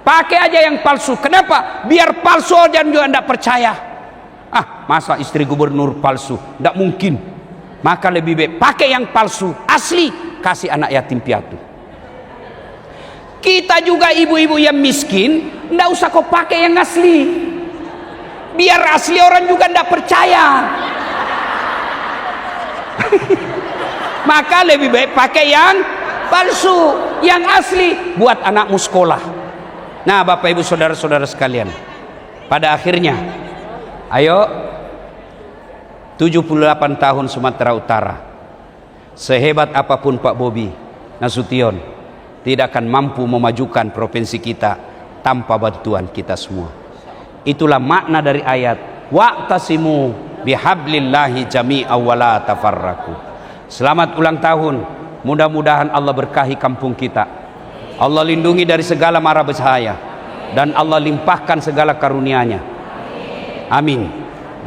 pakai aja yang palsu. Kenapa? Biar palsu dan juga tidak percaya. Ah, masa istri gubernur palsu? Tidak mungkin. Maka lebih baik pakai yang palsu, asli, kasih anak yatim piatu. Kita juga ibu-ibu yang miskin, ndak usah kau pakai yang asli. Biar asli orang juga ndak percaya. Maka lebih baik pakai yang palsu, yang asli buat anakmu sekolah. Nah, Bapak Ibu saudara-saudara sekalian, pada akhirnya, ayo 78 tahun Sumatera Utara, sehebat apapun Pak Bobi Nasution, tidak akan mampu memajukan provinsi kita tanpa bantuan kita semua. Itulah makna dari ayat wa'tasimu bihablillahi jami'a wa la tafarraqu. Selamat ulang tahun. Mudah-mudahan Allah berkahi kampung kita. Allah lindungi dari segala mara bahaya dan Allah limpahkan segala karunia-Nya. Amin.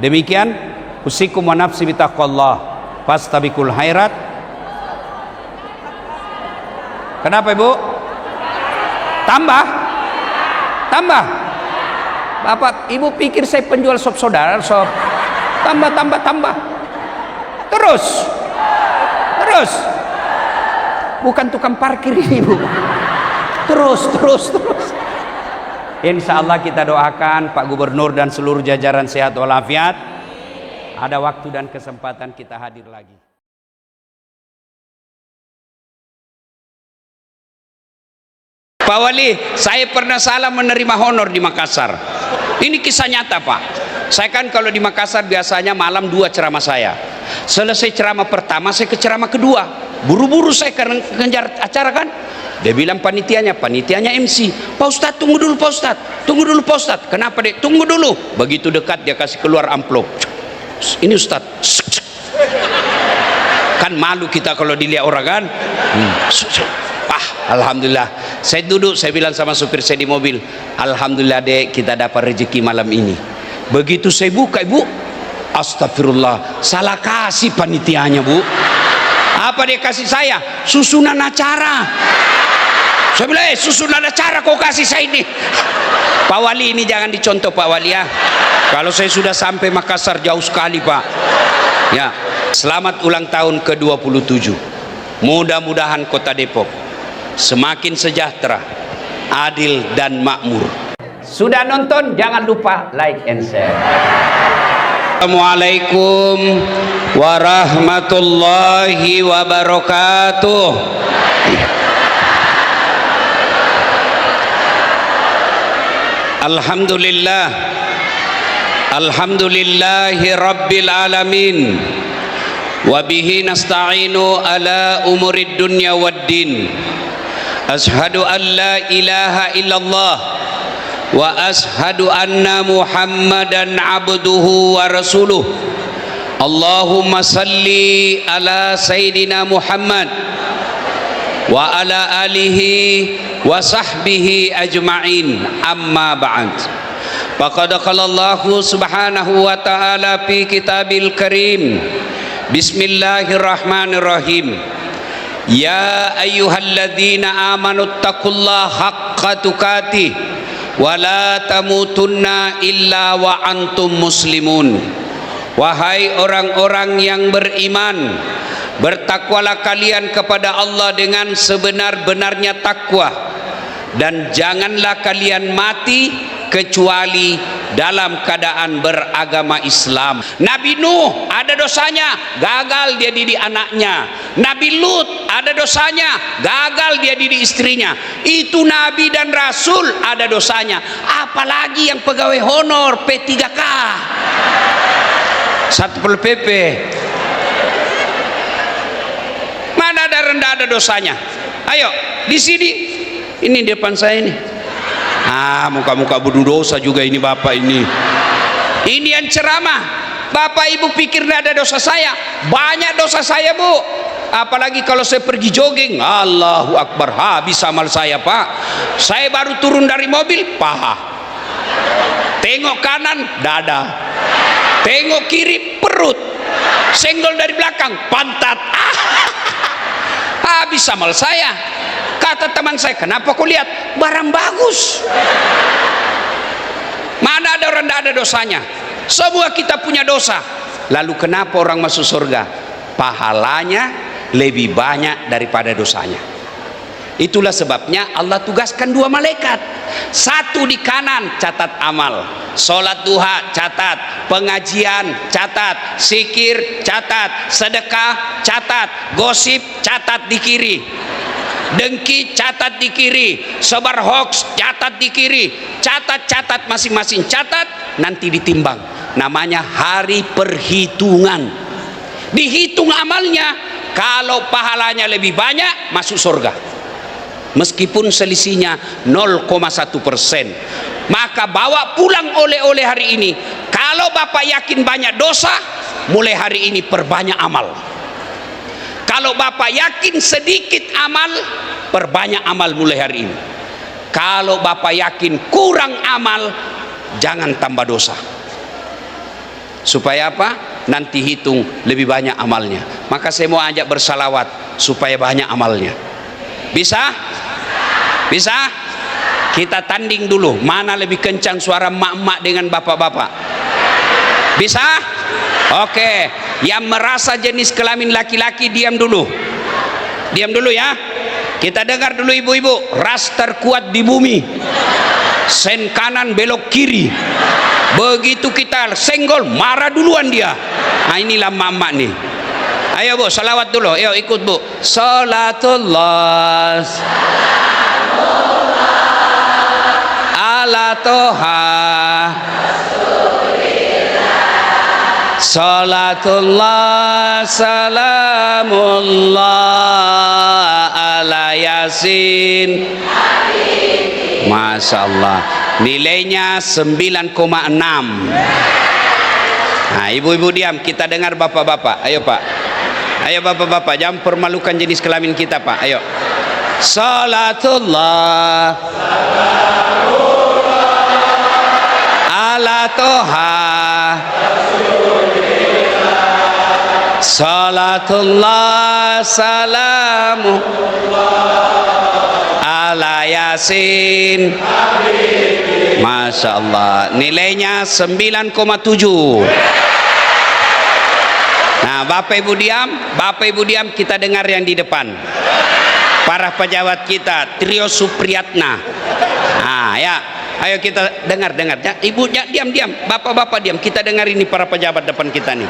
Demikian usikum wa nafsi bitaqwallah fastabiqul khairat. Kenapa Ibu? Tambah? Tambah? Bapak, Ibu pikir saya penjual sop saudara? Sop. Tambah. Terus. Bukan tukang parkir ini Bu. Terus. Insya Allah kita doakan Pak Gubernur dan seluruh jajaran sehat walafiat. Ada waktu dan kesempatan kita hadir lagi. Pak Wali, saya pernah salah menerima honor di Makassar. Ini kisah nyata Pak. Saya kan kalau di Makassar biasanya malam 2 ceramah saya. Selesai ceramah pertama saya ke ceramah kedua. Buru-buru saya karena ngejar acara kan. Dia bilang panitianya MC. Pak Ustadz tunggu dulu Pak Ustadz. Kenapa Dek? Tunggu dulu. Begitu dekat dia kasih keluar amplop. Ini Ustadz. Kan malu kita kalau dilihat orang kan. Alhamdulillah. Saya duduk, saya bilang sama supir saya di mobil, alhamdulillah Dek, kita dapat rezeki malam ini. Begitu saya buka Ibu, astagfirullah, salah kasih panitianya Bu. Apa dia kasih saya? Susunan acara. Saya bilang, susunan acara kau kasih saya ini. Pak Wali, ini jangan dicontoh Pak Wali ya. Kalau saya sudah sampai Makassar jauh sekali Pak. Ya, selamat ulang tahun ke-27. Mudah-mudahan Kota Depok semakin sejahtera, adil dan makmur. Sudah nonton? Jangan lupa like and share. Assalamualaikum warahmatullahi wabarakatuh. Alhamdulillah, alhamdulillahi rabbil alamin, wabihi nasta'inu ala umurid dunya waddin. Ashhadu an la ilaha illallah wa ashhadu anna muhammadan abduhu wa rasuluh. Allahumma salli ala sayyidina Muhammad wa ala alihi wa sahbihi ajma'in, amma ba'd. Faqad qala Allah subhanahu wa ta'ala fi kitabil karim, bismillahirrahmanirrahim, ya ayyuhalladzina amanu taqullaha haqqa tuqatih wa la tamutunna illa wa antum muslimun. Wahai orang-orang yang beriman, bertakwalah kalian kepada Allah dengan sebenar-benarnya takwa, dan janganlah kalian mati kecuali dalam keadaan beragama Islam. Nabi Nuh ada dosanya, gagal dia didik anaknya. Nabi Lut ada dosanya, gagal dia didik istrinya. Itu Nabi dan Rasul ada dosanya, apalagi yang pegawai honor P3K, Satpol PP. Mana ada rendah ada dosanya? Ayo di sini, ini depan saya ini. Muka-muka bunuh dosa juga ini Bapak ini. Ini yang ceramah. Bapak Ibu pikir tidak ada dosa saya? Banyak dosa saya Bu. Apalagi kalau saya pergi jogging, Allahu Akbar, habis amal saya Pak. Saya baru turun dari mobil, paha. Tengok kanan, dada. Tengok kiri, perut. Senggol dari belakang, pantat. Habis amal saya. Kata teman saya, kenapa kau lihat barang bagus? Mana ada orang tidak ada dosanya? Semua kita punya dosa. Lalu kenapa orang masuk surga? Pahalanya lebih banyak daripada dosanya. Itulah sebabnya Allah tugaskan 2 malaikat. Satu di kanan, catat amal. Sholat duha, catat. Pengajian, catat. Zikir, catat. Sedekah, catat. Gosip, catat di kiri. Dengki, catat di kiri. Sebar hoax, catat di kiri. Catat masing-masing, catat. Nanti ditimbang. Namanya hari perhitungan. Dihitung amalnya. Kalau pahalanya lebih banyak, masuk surga. Meskipun selisihnya 0,1%. Maka bawa pulang oleh-oleh hari ini. Kalau Bapak yakin banyak dosa, mulai hari ini perbanyak amal. Kalau Bapak yakin sedikit amal, perbanyak amal mulai hari ini. Kalau Bapak yakin kurang amal, jangan tambah dosa. Supaya apa? Nanti hitung lebih banyak amalnya. Maka saya mau ajak bersalawat supaya banyak amalnya. Bisa? Bisa? Kita tanding dulu, mana lebih kencang suara mak-mak dengan bapak-bapak. Bisa? Oke. Yang merasa jenis kelamin laki-laki diam dulu. Diam dulu ya. Kita dengar dulu ibu-ibu. Ras terkuat di bumi, sen kanan belok kiri. Begitu kita senggol, marah duluan dia. Nah inilah mak-mak nih. Ayo bu, salawat dulu. Ayo ikut bu. Salatullah ala toha, salatullah salamullah ala yasin. Masya Allah, nilainya 9,6. Nah ibu-ibu diam, kita dengar bapak-bapak. Ayo pak, ayo bapak-bapak, jangan permalukan jenis kelamin kita pak. Ayo. Salatullah ala toha, salatullah salamu ala yasin. Masya Allah, nilainya 9,7. Nah bapak ibu diam, bapak ibu diam, kita dengar yang di depan. Para pejabat kita, trio Supriyatna. Nah ya, ayo kita dengar ya. Ibu ya, diam, bapak-bapak diam. Kita dengar ini para pejabat depan kita nih.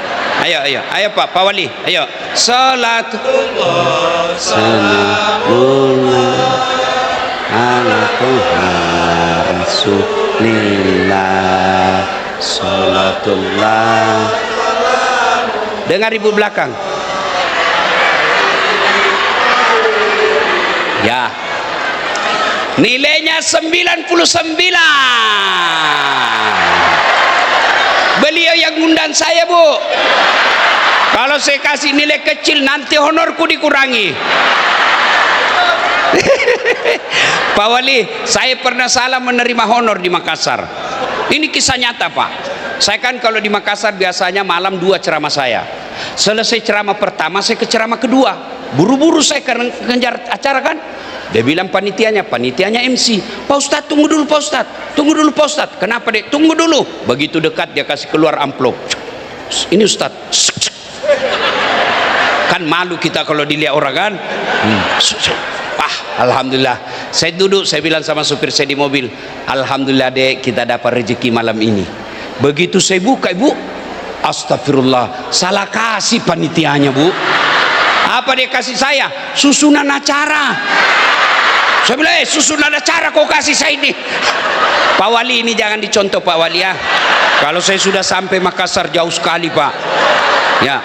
Ayo Pak Wali, ayo. Salatullah salamullah ala Rasulillah. Salatullah. Dengar ibu belakang. Ya. Nilainya 99. Beliau yang ngundang saya bu. Kalau saya kasih nilai kecil nanti honorku dikurangi. Pak Wali, saya pernah salah menerima honor di Makassar. Ini kisah nyata pak. Saya kan kalau di Makassar biasanya malam 2 ceramah saya. Selesai ceramah pertama saya ke ceramah kedua. Buru-buru saya kejar acara kan. Dia bilang panitianya MC, Pak Ustadz tunggu dulu Pak Ustadz, tunggu dulu Pak Ustadz. Kenapa dek? Tunggu dulu. Begitu dekat dia kasih keluar amplop. Ini Ustadz. Kan malu kita kalau dilihat orang kan. Alhamdulillah. Saya duduk, saya bilang sama supir saya di mobil, alhamdulillah dek kita dapat rezeki malam ini. Begitu saya buka ibu, astagfirullah, salah kasih panitianya bu. Apa dia kasih saya? Susunan acara. Saya bilang, susunan acara kau kasih saya ini. Pak Wali ini jangan dicontoh Pak Wali ya. Kalau saya sudah sampai Makassar jauh sekali Pak. Ya.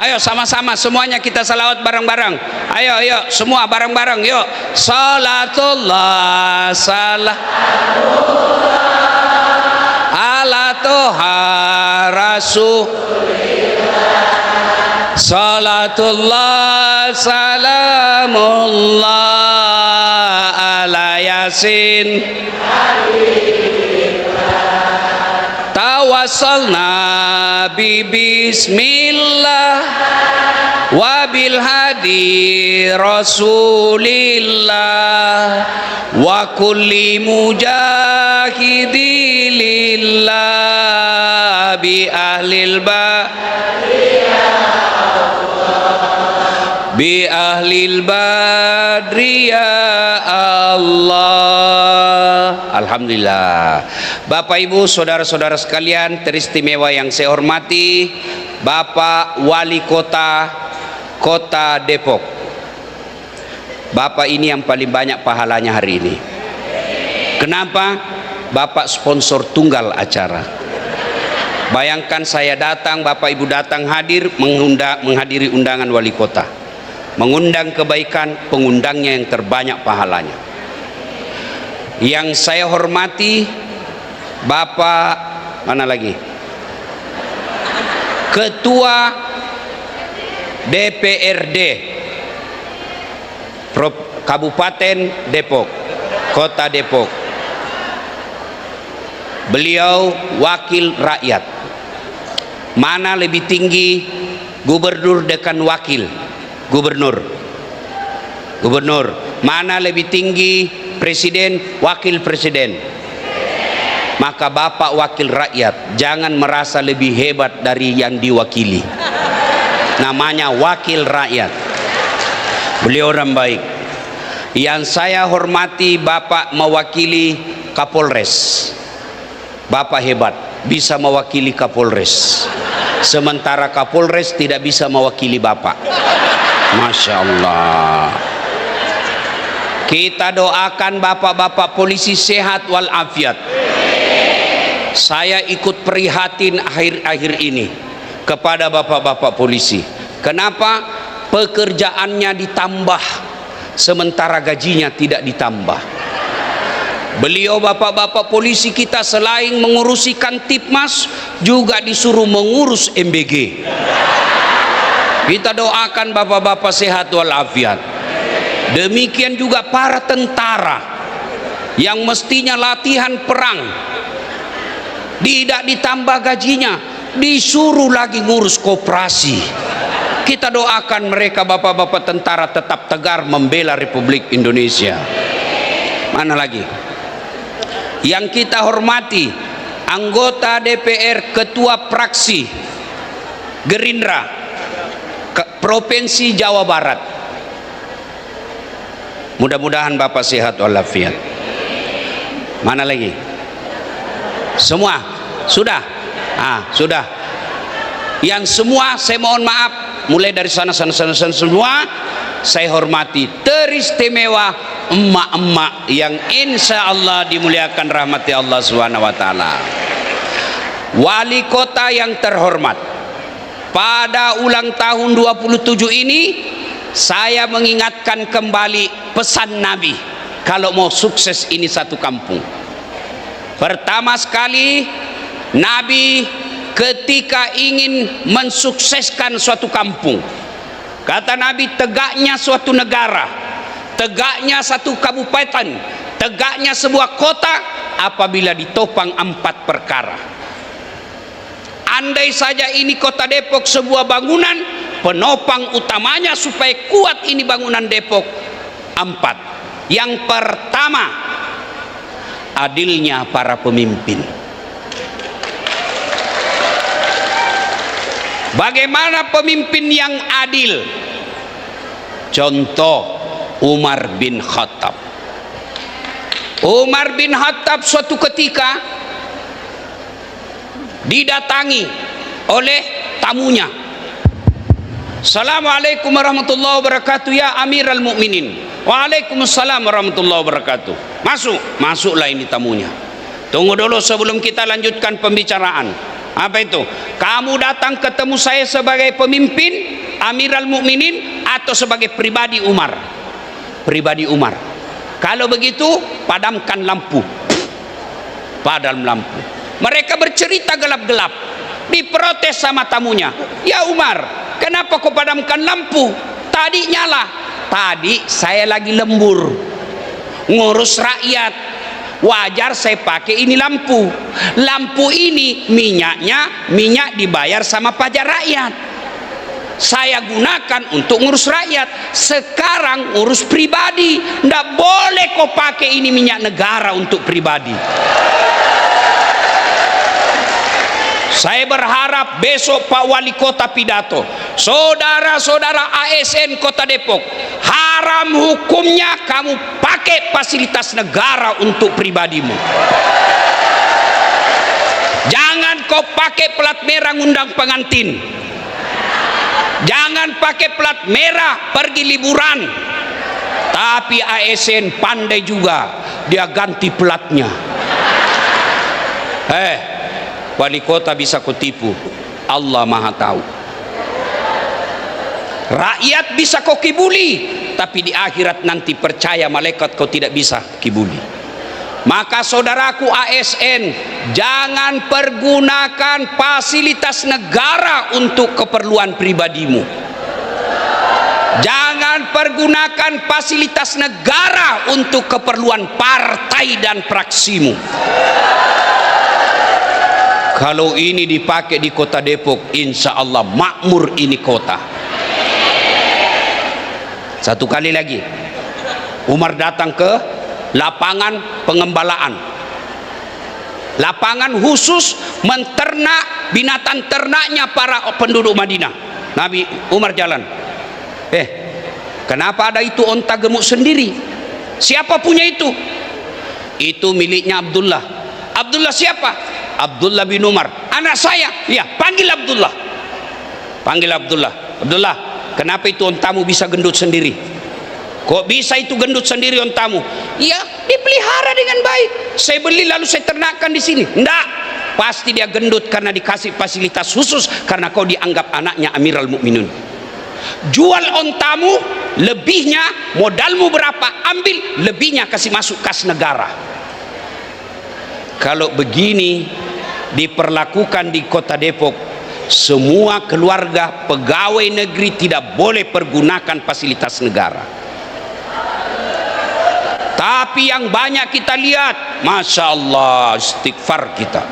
Ayo sama-sama semuanya kita salawat bareng-bareng. Ayo semua bareng-bareng yuk. Salatullah salamullah ala toha rasulillah. Salatullah salamullah ala yasin. Tawassalna bi bismillah wa bil hadi rasulillah wa kulli mujahidi lillah bi ahlil bi ahlil badri ya Allah. Alhamdulillah. Bapak Ibu saudara-saudara sekalian teristimewa yang saya hormati, Bapak Wali Kota Depok. Bapak ini yang paling banyak pahalanya hari ini. Kenapa? Bapak sponsor tunggal acara. Bayangkan saya datang, Bapak Ibu datang hadir menghadiri undangan wali kota, mengundang kebaikan, pengundangnya yang terbanyak pahalanya. Yang saya hormati Bapak mana lagi? Ketua DPRD Kabupaten Depok, Kota Depok. Beliau wakil rakyat. Mana lebih tinggi, gubernur dengan wakil gubernur? Gubernur. Mana lebih tinggi, presiden, wakil presiden? Maka Bapak wakil rakyat, jangan merasa lebih hebat dari yang diwakili. Namanya wakil rakyat. Beliau orang baik. Yang saya hormati, Bapak mewakili Kapolres. Bapak hebat, bisa mewakili Kapolres. Sementara Kapolres tidak bisa mewakili Bapak. Masya Allah. Kita doakan bapak-bapak polisi sehat walafiat. Saya ikut prihatin akhir-akhir ini kepada bapak-bapak polisi. Kenapa? Pekerjaannya ditambah sementara gajinya tidak ditambah. Beliau bapak-bapak polisi kita selain mengurusi Kantipmas juga disuruh mengurus MBG. Kita doakan bapak-bapak sehat walafiat. Demikian juga para tentara yang mestinya latihan perang, tidak ditambah gajinya, disuruh lagi ngurus koperasi. Kita doakan mereka bapak-bapak tentara tetap tegar membela Republik Indonesia. Mana lagi? Yang kita hormati, anggota DPR, ketua fraksi Gerindra Provinsi Jawa Barat. Mudah-mudahan Bapak sehat walafiat. Mana lagi? Semua sudah? Sudah. Yang semua saya mohon maaf, mulai dari sana semua saya hormati, teristimewa emak-emak yang insya Allah dimuliakan rahmati Allah Subhanahu wa taala. Wali kota yang terhormat, pada ulang tahun 27 ini saya mengingatkan kembali pesan Nabi kalau mau sukses ini satu kampung. Pertama sekali, Nabi ketika ingin mensukseskan suatu kampung, kata Nabi, tegaknya suatu negara, tegaknya satu kabupaten, tegaknya sebuah kota apabila ditopang 4 perkara. Andai saja ini kota Depok sebuah bangunan, penopang utamanya supaya kuat ini bangunan Depok 4. Yang pertama, adilnya para pemimpin. Bagaimana pemimpin yang adil? Contoh Umar bin Khattab. Umar bin Khattab suatu ketika didatangi oleh tamunya. Assalamualaikum warahmatullahi wabarakatuh ya Amirul Mukminin. Waalaikumsalam warahmatullahi wabarakatuh. Masuklah ini tamunya. Tunggu dulu sebelum kita lanjutkan pembicaraan. Apa itu? Kamu datang ketemu saya sebagai pemimpin Amirul Mukminin atau sebagai pribadi Umar? Pribadi Umar. Kalau begitu padamkan lampu. Padam lampu. Mereka bercerita gelap-gelap, diprotes sama tamunya. Ya Umar, kenapa kau padamkan lampu? Tadi nyala. Tadi saya lagi lembur ngurus rakyat, wajar saya pakai ini lampu. Lampu ini minyak dibayar sama pajak rakyat, saya gunakan untuk ngurus rakyat. Sekarang urus pribadi, ndak boleh kau pakai ini minyak negara untuk pribadi. Saya berharap besok Pak Wali Kota pidato, saudara-saudara ASN Kota Depok, haram hukumnya kamu pakai fasilitas negara untuk pribadimu. Jangan kau pakai plat merah ngundang pengantin, jangan pakai plat merah pergi liburan. Tapi ASN pandai juga, dia ganti platnya. Wali kota bisa kau tipu, Allah maha tahu. Rakyat bisa kau kibuli, tapi di akhirat nanti percaya malaikat kau tidak bisa kibuli. Maka saudaraku ASN, jangan pergunakan fasilitas negara untuk keperluan pribadimu. Jangan pergunakan fasilitas negara untuk keperluan partai dan fraksimu. Kalau ini dipakai di kota Depok, insya Allah makmur ini kota. Satu kali lagi, Umar datang ke lapangan pengembalaan, lapangan khusus menternak binatang ternaknya para penduduk Madinah. Nabi Umar jalan, kenapa ada itu onta gemuk sendiri? Siapa punya itu? Itu miliknya Abdullah. Abdullah siapa? Abdullah bin Umar, anak saya. Ya, panggil Abdullah. Panggil Abdullah. Abdullah, kenapa itu ontamu bisa gendut sendiri? Kok bisa itu gendut sendiri ontamu? Ya, dipelihara dengan baik. Saya beli lalu saya ternakkan di sini. Enggak, pasti dia gendut karena dikasih fasilitas khusus karena kau dianggap anaknya Amirul Mukminin. Jual ontamu, lebihnya modalmu berapa? Ambil lebihnya, kasih masuk kas negara. Kalau begini diperlakukan di kota Depok, semua keluarga pegawai negeri tidak boleh pergunakan fasilitas negara. Tapi yang banyak kita lihat, Masya Allah, istighfar kita,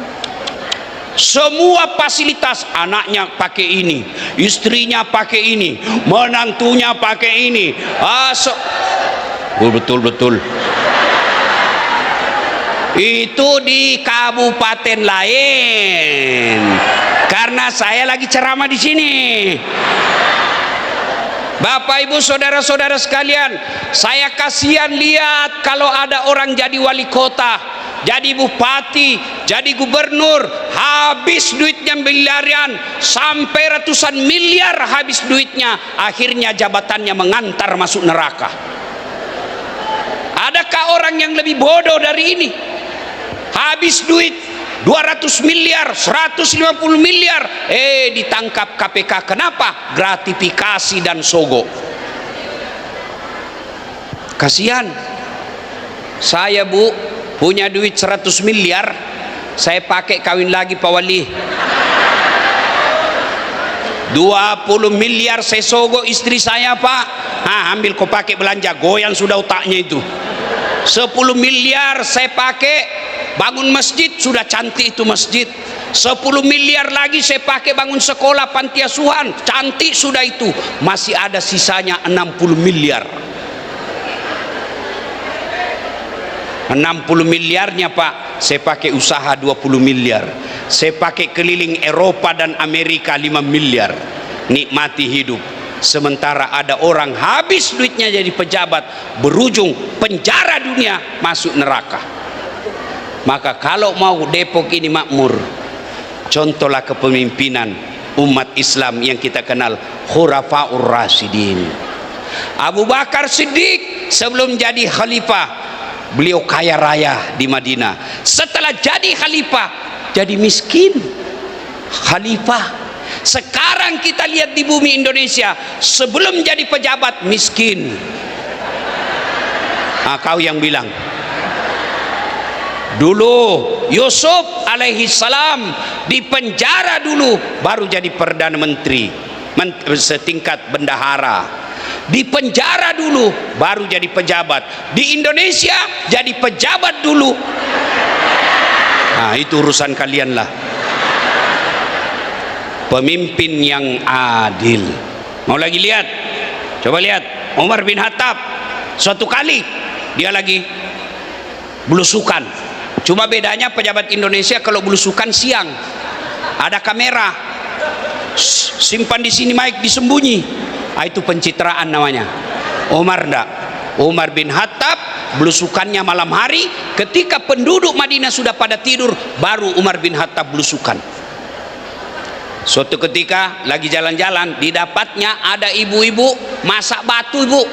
semua fasilitas, anaknya pakai ini, istrinya pakai ini, menantunya pakai ini. Betul-betul itu di kabupaten lain, karena saya lagi ceramah di sini. Bapak ibu saudara-saudara sekalian, saya kasihan lihat kalau ada orang jadi wali kota, jadi bupati, jadi gubernur, habis duitnya miliaran, sampai ratusan miliar habis duitnya, akhirnya jabatannya mengantar masuk neraka. Adakah orang yang lebih bodoh dari ini? Habis duit 200 miliar, 150 miliar, ditangkap KPK. Kenapa? Gratifikasi dan sogok. Kasihan. Saya bu, punya duit 100 miliar, saya pakai kawin lagi Pak Wali. 20 miliar saya sogok istri saya Pak. Ambil kau pakai belanja, goyang sudah otaknya itu. 10 miliar saya pakai bangun masjid, sudah cantik itu masjid. 10 miliar lagi saya pakai bangun sekolah panti asuhan, cantik sudah itu. Masih ada sisanya 60 miliar. 60 miliarnya Pak, saya pakai usaha 20 miliar. Saya pakai keliling Eropa dan Amerika 5 miliar. Nikmati hidup. Sementara ada orang habis duitnya jadi pejabat, berujung penjara dunia, masuk neraka. Maka kalau mau Depok ini makmur, contohlah kepemimpinan umat Islam yang kita kenal, Khulafaur Rasyidin. Abu Bakar Siddiq sebelum jadi khalifah, beliau kaya raya di Madinah. Setelah jadi khalifah, jadi miskin. Khalifah. Sekarang kita lihat di bumi Indonesia, sebelum jadi pejabat miskin. Kau yang bilang. Dulu Yusuf alaihi salam di penjara dulu, baru jadi perdana menteri, setingkat bendahara. Di penjara dulu, baru jadi pejabat. Di Indonesia jadi pejabat dulu. Itu urusan kalian lah. Pemimpin yang adil. Mau lagi lihat? Coba lihat Umar bin Khattab. Suatu kali dia lagi belusukan. Cuma bedanya pejabat Indonesia kalau belusukan siang, ada kamera, simpan di sini mic, disembunyi. Itu pencitraan namanya. Umar enggak. Umar bin Khattab belusukannya malam hari, ketika penduduk Madinah sudah pada tidur, baru Umar bin Khattab belusukan. Suatu ketika lagi jalan-jalan, didapatnya ada ibu-ibu masak batu, ibu.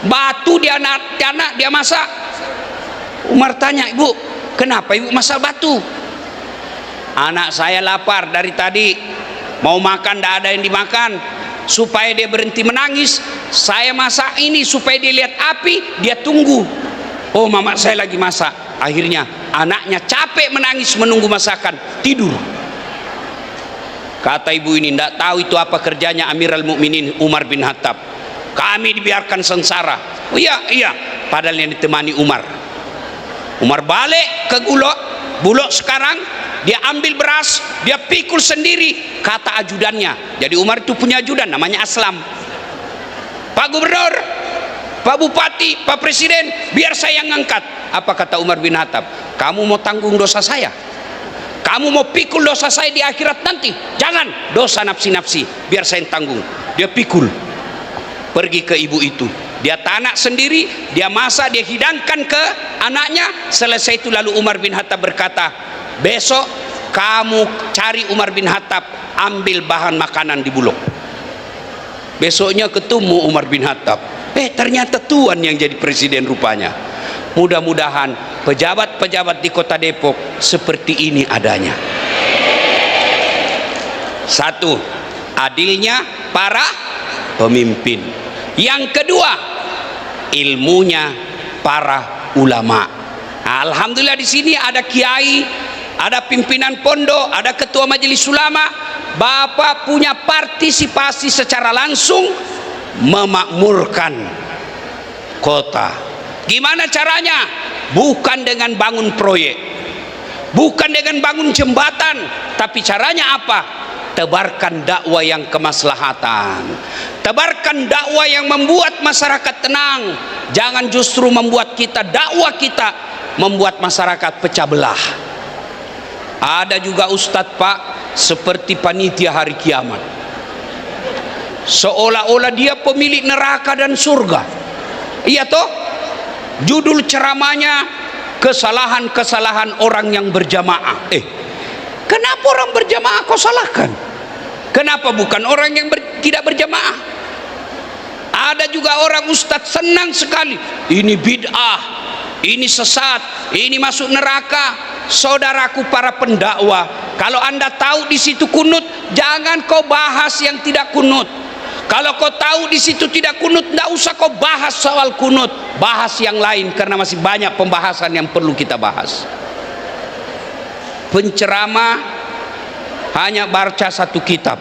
Batu dia anak dia masak. Umar tanya, ibu, kenapa ibu masak batu? Anak saya lapar dari tadi, mau makan tidak ada yang dimakan. Supaya dia berhenti menangis, saya masak ini supaya dia lihat api, dia tunggu. Oh, mama saya lagi masak. Akhirnya anaknya capek menangis menunggu masakan, tidur. Kata ibu ini, tidak tahu itu apa kerjanya Amirul Mukminin Umar bin Khattab. Kami dibiarkan sengsara. Oh iya, padahal yang ditemani Umar. Umar balik ke Bulog sekarang, dia ambil beras, dia pikul sendiri, kata ajudannya. Jadi Umar itu punya ajudan namanya Aslam. Pak Gubernur, Pak Bupati, Pak Presiden, biar saya yang ngangkat. Apa kata Umar bin Khattab? Kamu mau tanggung dosa saya? Kamu mau pikul dosa saya di akhirat nanti? Jangan, dosa nafsi-nafsi, biar saya yang tanggung. Dia pikul, pergi ke ibu itu, dia tanak sendiri, dia masak, dia hidangkan ke anaknya. Selesai itu lalu Umar bin Khattab berkata, besok kamu cari Umar bin Khattab, ambil bahan makanan di Bulog. Besoknya ketemu Umar bin Khattab, ternyata Tuan yang jadi presiden rupanya. Mudah-mudahan pejabat-pejabat di kota Depok seperti ini adanya. Satu, adilnya para pemimpin. Yang kedua, ilmunya para ulama. Alhamdulillah di sini ada kiai, ada pimpinan pondok, ada ketua majelis ulama. Bapak punya partisipasi secara langsung memakmurkan kota. Gimana caranya? Bukan dengan bangun proyek, bukan dengan bangun jembatan, tapi caranya apa? Tebarkan dakwah yang kemaslahatan, tebarkan dakwah yang membuat masyarakat tenang. Jangan justru membuat kita, dakwah kita membuat masyarakat pecah belah. Ada juga ustadz Pak, seperti panitia hari kiamat, seolah-olah dia pemilik neraka dan surga. Iya toh? Judul ceramahnya kesalahan-kesalahan orang yang berjamaah. Kenapa orang berjamaah kau salahkan? Kenapa bukan orang yang tidak berjamaah? Ada juga orang ustadz senang sekali, ini bid'ah, ini sesat, ini masuk neraka. Saudaraku para pendakwah, kalau anda tahu di situ kunut, jangan kau bahas yang tidak kunut. Kalau kau tahu di situ tidak kunut, tidak usah kau bahas soal kunut, bahas yang lain, karena masih banyak pembahasan yang perlu kita bahas. Penceramah hanya baca satu kitab,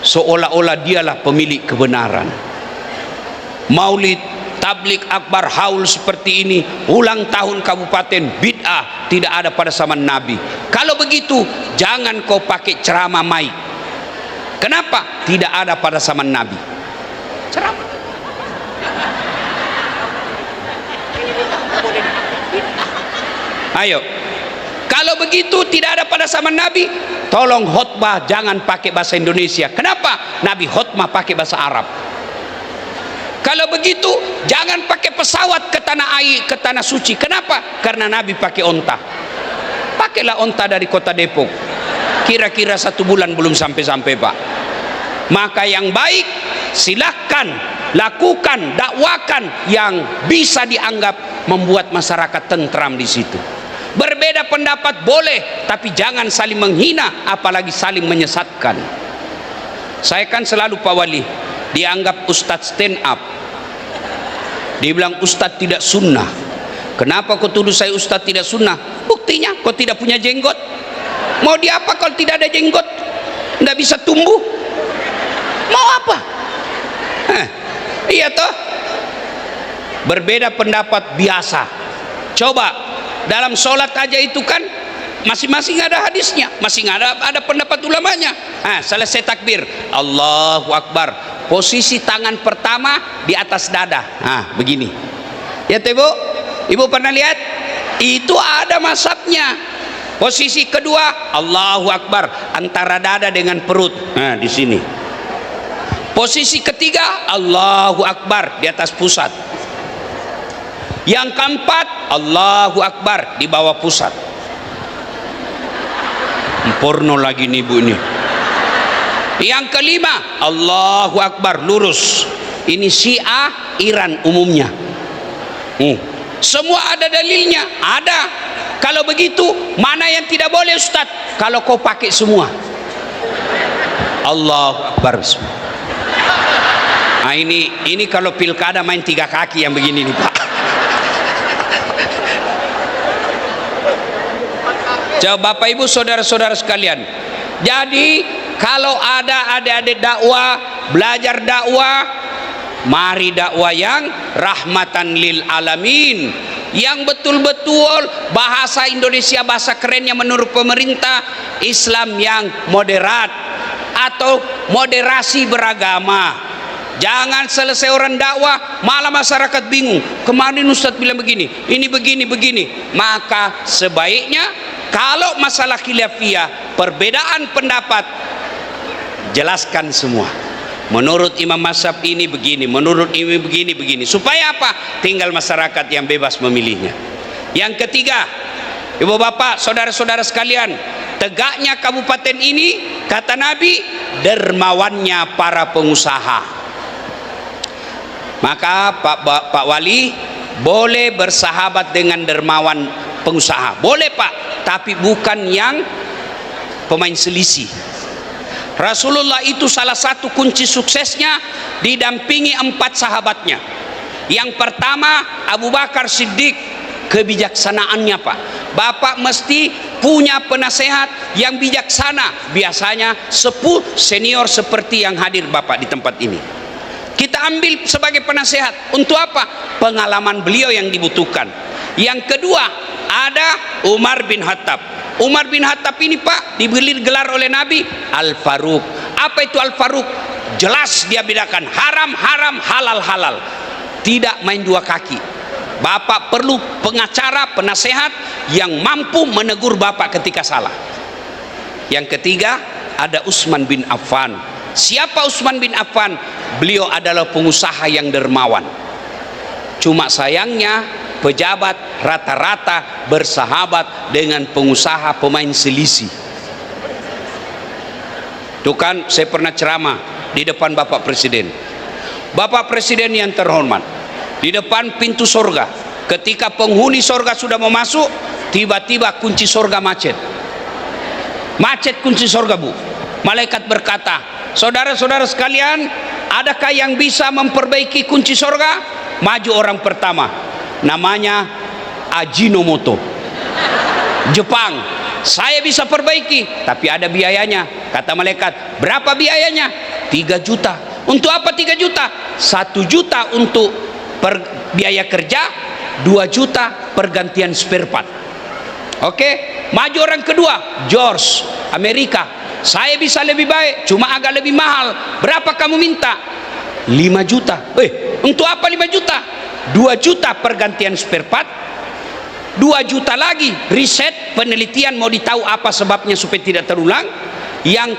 seolah-olah dialah pemilik kebenaran. Maulid, tablik akbar, haul seperti ini, ulang tahun kabupaten, bid'ah, tidak ada pada zaman Nabi. Kalau begitu, jangan kau pakai ceramah mic. Kenapa? Tidak ada pada zaman Nabi ceramah. Ayo, kalau begitu tidak ada pada zaman Nabi, tolong khutbah jangan pakai bahasa Indonesia. Kenapa? Nabi khutbah pakai bahasa Arab. Kalau begitu jangan pakai pesawat ke tanah air, ke tanah suci. Kenapa? Karena Nabi pakai onta. Pakailah onta dari kota Depok. Kira-kira 1 bulan belum sampai-sampai Pak. Maka yang baik silahkan lakukan, dakwakan yang bisa dianggap membuat masyarakat tentram di situ. Berbeda pendapat boleh, tapi jangan saling menghina, apalagi saling menyesatkan. Saya kan selalu Pak Wali dianggap ustadz stand up, dibilang ustadz tidak sunnah. Kenapa kau tuduh saya ustadz tidak sunnah? Buktinya kau tidak punya jenggot. Mau diapa kalau tidak ada jenggot? Tidak bisa tumbuh. Mau apa? Iya toh? Berbeda pendapat biasa. Coba dalam sholat aja itu kan masing-masing ada hadisnya, masing ada pendapat ulamanya. Selesai takbir, Allahu Akbar, posisi tangan pertama di atas dada. Begini. Ya Ibu? Ibu pernah lihat? Itu ada mazhabnya. Posisi kedua, Allahu Akbar, antara dada dengan perut. Di sini. Posisi ketiga, Allahu Akbar, di atas pusat. Yang keempat, Allahu Akbar, di bawah pusat. Porno lagi nih Bu ini. Yang kelima, Allahu Akbar, lurus. Ini Syiah Iran umumnya. Semua ada dalilnya, ada. Kalau begitu, mana yang tidak boleh Ustaz? Kalau kau pakai semua. Allahu Akbar. Ini kalau pilkada main 3 kaki yang begini nih Pak. Coba Bapak Ibu saudara-saudara sekalian. Jadi kalau ada adik-adik dakwah, belajar dakwah, mari dakwah yang rahmatan lil alamin, yang betul-betul bahasa Indonesia, bahasa kerennya menurut pemerintah, Islam yang moderat atau moderasi beragama. Jangan selesai orang dakwah malah masyarakat bingung. Kemarin Ustadz bilang begini, ini begini. Maka sebaiknya kalau masalah khilafiyah, perbedaan pendapat, jelaskan semua. Menurut Imam Mazhab ini begini, menurut ini begini. Supaya apa? Tinggal masyarakat yang bebas memilihnya. Yang ketiga, ibu bapak, saudara-saudara sekalian, tegaknya kabupaten ini, kata Nabi, dermawannya para pengusaha. Maka Pak Wali boleh bersahabat dengan dermawan pengusaha, boleh Pak, tapi bukan yang pemain selisih. Rasulullah itu salah satu kunci suksesnya didampingi 4 sahabatnya. Yang pertama Abu Bakar Siddiq, kebijaksanaannya Pak. Bapak mesti punya penasehat yang bijaksana, biasanya sepuh senior seperti yang hadir Bapak di tempat ini. Kita ambil sebagai penasehat. Untuk apa? Pengalaman beliau yang dibutuhkan. Yang kedua ada Umar bin Khattab. Umar bin Khattab ini Pak diberi gelar oleh Nabi Al-Faruq. Apa itu Al-Faruq? Jelas dia bedakan haram, halal, halal. Tidak main dua kaki. Bapak perlu pengacara, penasehat yang mampu menegur Bapak ketika salah. Yang ketiga ada Utsman bin Affan. Siapa Utsman bin Affan? Beliau adalah pengusaha yang dermawan. Cuma sayangnya pejabat rata-rata bersahabat dengan pengusaha pemain selisih. Tuh kan saya pernah ceramah di depan Bapak Presiden. Bapak Presiden yang terhormat, di depan pintu sorga, ketika penghuni sorga sudah mau masuk, tiba-tiba kunci sorga macet. Macet kunci sorga Bu. Malaikat berkata, saudara-saudara sekalian, adakah yang bisa memperbaiki kunci sorga? Maju orang pertama, namanya Ajinomoto, Jepang. Saya bisa perbaiki, tapi ada biayanya. Kata malaikat, berapa biayanya? 3 juta. Untuk apa 3 juta? 1 juta untuk biaya kerja, 2 juta pergantian spare part. Oke, maju orang kedua, George, Amerika. Saya bisa lebih baik, cuma agak lebih mahal. Berapa kamu minta? 5 juta. Untuk apa 5 juta? 2 juta pergantian spare part, 2 juta lagi riset penelitian, mau ditahu apa sebabnya supaya tidak terulang. Yang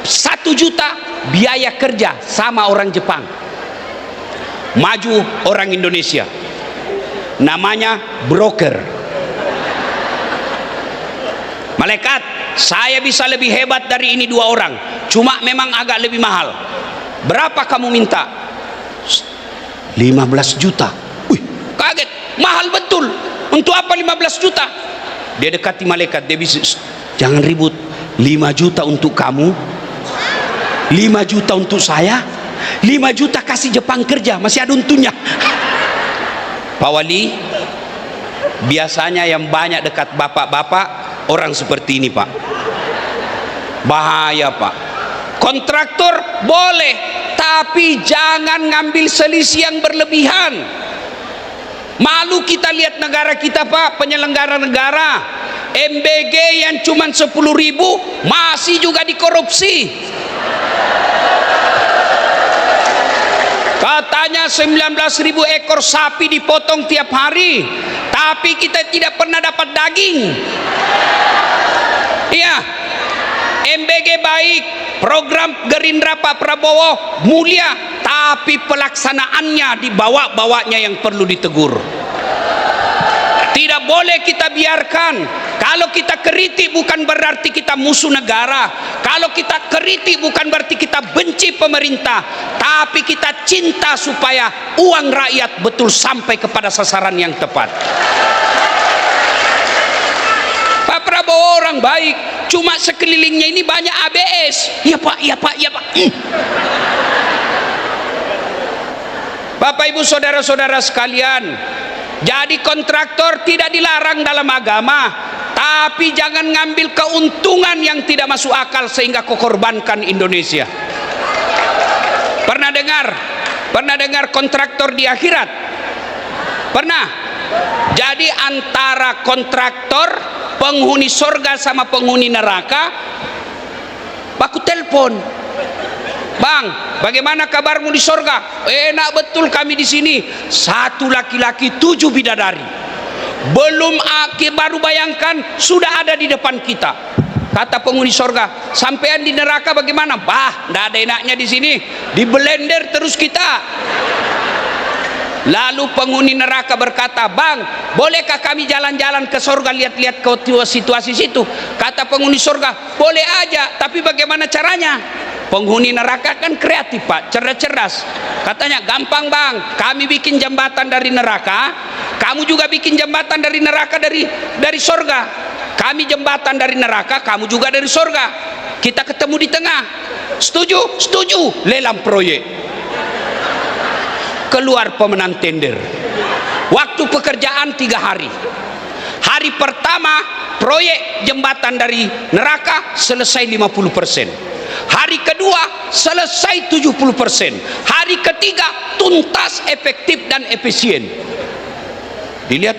1 juta biaya kerja sama orang Jepang. Maju orang Indonesia, namanya broker. Malaikat, saya bisa lebih hebat dari ini 2 orang, cuma memang agak lebih mahal. Berapa kamu minta? 15 juta. Wih, kaget, mahal betul. Untuk apa 15 juta? Dia dekati malaikat, dia bisa, jangan ribut. 5 juta untuk kamu, 5 juta untuk saya, 5 juta kasih Jepang kerja, masih ada untungnya. Pak Wali, biasanya yang banyak dekat bapak-bapak orang seperti ini Pak. Bahaya Pak. Kontraktor boleh, tapi jangan ngambil selisih yang berlebihan. Malu kita lihat negara kita Pak, penyelenggara negara MBG yang cuma 10.000 masih juga dikorupsi. Katanya 19.000 ekor sapi dipotong tiap hari, tapi kita tidak pernah dapat daging. Iya, MBG baik, program Gerindra Pak Prabowo mulia, tapi pelaksanaannya dibawa-bawanya yang perlu ditegur. Tidak boleh kita biarkan. Kalau kita kritik bukan berarti kita musuh negara. Kalau kita kritik bukan berarti kita benci pemerintah, tapi kita cinta supaya uang rakyat betul sampai kepada sasaran yang tepat. Pak Prabowo orang baik, cuma sekelilingnya ini banyak ABS. Iya Pak, iya Pak, iya Pak. Bapak Ibu saudara-saudara sekalian, jadi kontraktor tidak dilarang dalam agama, tapi jangan ngambil keuntungan yang tidak masuk akal sehingga kau korbankan Indonesia. Pernah dengar kontraktor di akhirat? Pernah? Jadi antara kontraktor, penghuni surga sama penghuni neraka, baku telepon. Bang, bagaimana kabarmu di surga? Enak betul kami di sini. 1 laki-laki 7 bidadari. Belum baru bayangkan sudah ada di depan kita. Kata penghuni surga, sampean di neraka bagaimana? Bah, tidak ada enaknya di sini. Di blender terus kita. Lalu penghuni neraka berkata, bang, bolehkah kami jalan-jalan ke surga, lihat-lihat ke situasi situ? Kata penghuni surga, boleh aja, tapi bagaimana caranya? Penghuni neraka kan kreatif pak, cerdas-cerdas. Katanya, gampang bang, kami bikin jembatan dari neraka, kamu juga bikin jembatan dari neraka dari surga. Kami jembatan dari neraka, kamu juga dari surga. Kita ketemu di tengah. Setuju? Setuju. Lelang proyek. Keluar pemenang tender. Waktu pekerjaan 3 hari. Hari pertama proyek jembatan dari neraka selesai 50%. Hari kedua selesai 70%. Hari ketiga tuntas, efektif dan efisien. Dilihat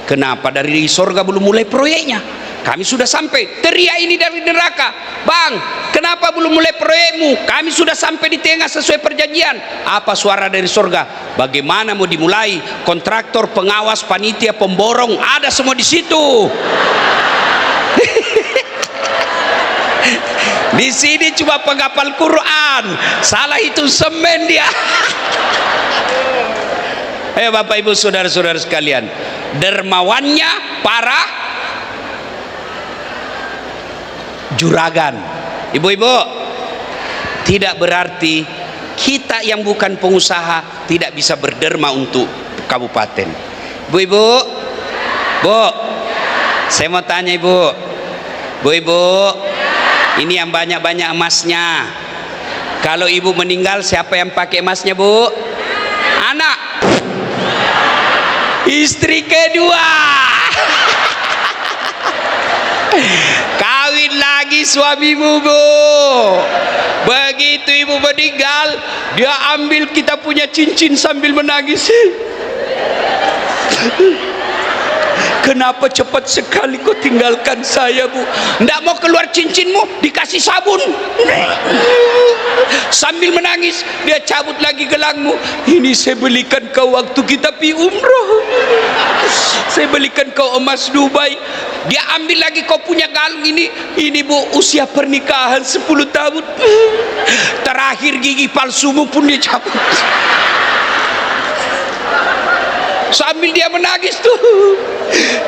kenapa dari surga belum mulai proyeknya? Kami sudah sampai. Teriak ini dari neraka, bang, kenapa belum mulai proyekmu? Kami sudah sampai di tengah sesuai perjanjian. Apa suara dari surga? Bagaimana mau dimulai? Kontraktor, pengawas, panitia, pemborong, ada semua di situ. Di sini cuma penghafal Quran, salah itu semen dia. Ayo Bapak Ibu saudara-saudara sekalian, dermawannya para juragan. Ibu-ibu, tidak berarti kita yang bukan pengusaha tidak bisa berderma untuk kabupaten. Ibu-ibu, Bu, saya mau tanya ibu, Bu-ibu, ini yang banyak-banyak emasnya. Kalau ibu meninggal, siapa yang pakai emasnya bu? Anak. Istri kedua. Kawin lagi suamimu bu. Begitu ibu meninggal, dia ambil kita punya cincin sambil menangis. Kenapa cepat sekali kau tinggalkan saya bu? Tidak mau keluar cincinmu, dikasih sabun. Sambil menangis, dia cabut lagi gelangmu. Ini saya belikan kau waktu kita pergi umroh. Saya belikan kau emas Dubai. Dia ambil lagi kau punya galung ini. Ini bu, usia pernikahan 10 tahun. Terakhir gigi palsumu pun dia cabut. Sambil dia menangis tuh,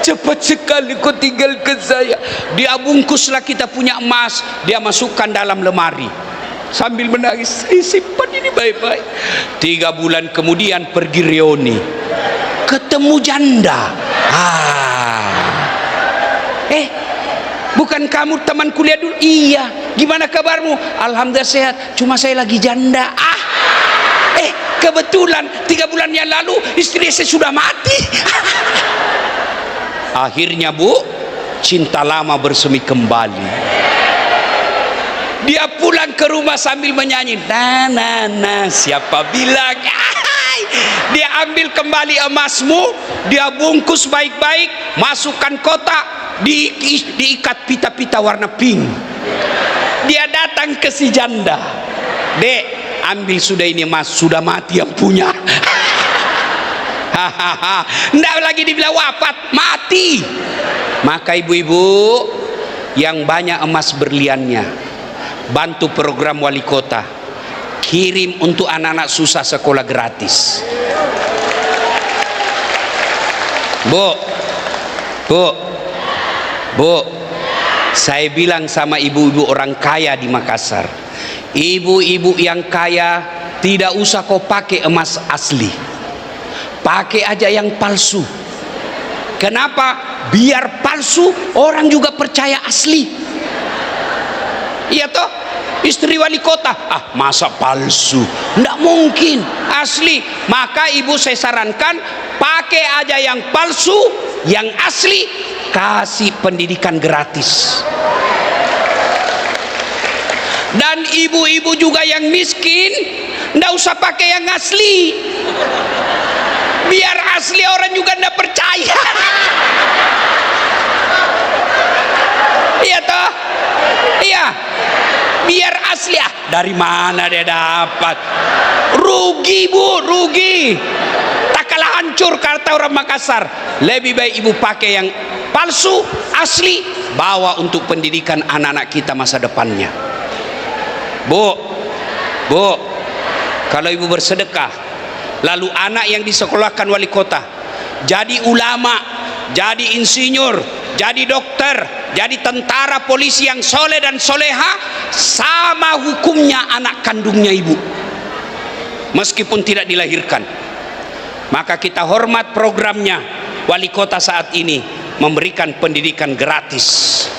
cepat sekali kau tinggalkan saya. Dia bungkuslah kita punya emas, dia masukkan dalam lemari sambil menangis. Saya simpan ini baik-baik. 3 bulan kemudian pergi reuni, ketemu janda. Bukan kamu teman kuliah dulu? Iya. Gimana kabarmu? Alhamdulillah sehat, cuma saya lagi janda. Kebetulan 3 bulan yang lalu istri saya sudah mati. Akhirnya bu, cinta lama bersemi kembali. Dia pulang ke rumah sambil menyanyi, na siapa bilang. Dia ambil kembali emasmu, dia bungkus baik-baik, masukkan kotak, diikat pita-pita warna pink. Dia datang ke si janda, dek, ambil sudah ini emas, sudah mati yang punya. Nggak lagi dibilang wafat, mati. Maka ibu-ibu yang banyak emas berliannya, bantu program wali kota, kirim untuk anak-anak susah sekolah gratis. Bu, saya bilang sama ibu-ibu orang kaya di Makassar, ibu-ibu yang kaya tidak usah kau pakai emas asli, pakai aja yang palsu. Kenapa? Biar palsu orang juga percaya asli. Iya toh? Istri wali kota, masa palsu? Nggak mungkin, asli. Maka ibu saya sarankan pakai aja yang palsu, yang asli kasih pendidikan gratis. Dan ibu-ibu juga yang miskin, nggak usah pakai yang asli. Biar asli orang juga ndak percaya. Iya toh? Iya. Biar asli. Dari mana dia dapat? Rugi bu, rugi. Tak kalah hancur kata orang Makassar. Lebih baik ibu pakai yang palsu, asli, bawa untuk pendidikan anak-anak kita masa depannya. Bu, kalau ibu bersedekah, lalu anak yang disekolahkan wali kota jadi ulama, jadi insinyur, jadi dokter, jadi tentara, polisi yang soleh dan soleha, sama hukumnya anak kandungnya ibu, meskipun tidak dilahirkan. Maka kita hormat programnya wali kota saat ini, memberikan pendidikan gratis.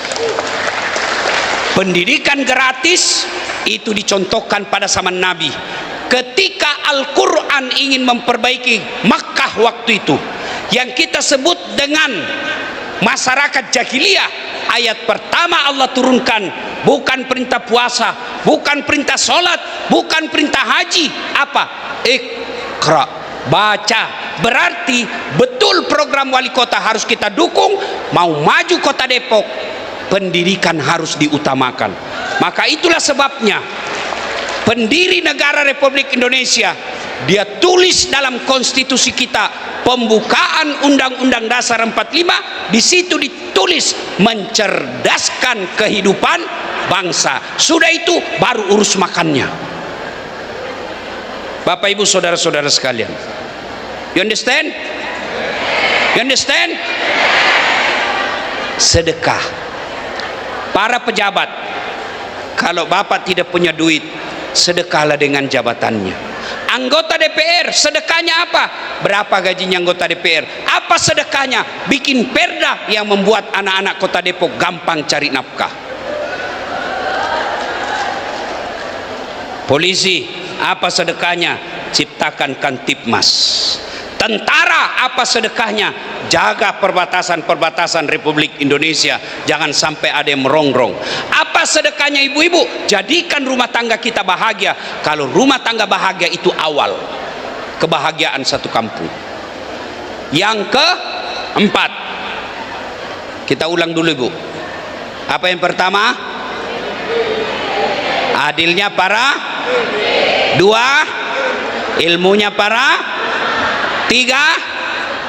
Pendidikan gratis itu dicontohkan pada zaman Nabi. Ketika Al-Quran ingin memperbaiki Makkah waktu itu, yang kita sebut dengan masyarakat jahiliyah, ayat pertama Allah turunkan bukan perintah puasa, bukan perintah sholat, bukan perintah haji. Apa? Iqra, baca. Berarti betul program wali kota harus kita dukung. Mau maju kota Depok, pendidikan harus diutamakan. Maka itulah sebabnya pendiri negara Republik Indonesia, dia tulis dalam konstitusi kita, pembukaan Undang-Undang Dasar 45, di situ ditulis mencerdaskan kehidupan bangsa. Sudah itu baru urus makannya. Bapak Ibu saudara-saudara sekalian, you understand? You understand? Sedekah. Para pejabat, kalau Bapak tidak punya duit, sedekahlah dengan jabatannya. Anggota DPR, sedekahnya apa? Berapa gajinya anggota DPR? Apa sedekahnya? Bikin perda yang membuat anak-anak kota Depok gampang cari nafkah. Polisi, apa sedekahnya? Ciptakan Kantipmas. Tentara, apa sedekahnya? Jaga perbatasan-perbatasan Republik Indonesia, jangan sampai ada yang merongrong. Apa sedekahnya ibu-ibu? Jadikan rumah tangga kita bahagia. Kalau rumah tangga bahagia itu awal kebahagiaan satu kampung. Yang keempat, kita ulang dulu ibu. Apa yang pertama? Adilnya para. Dua, ilmunya para. Tiga,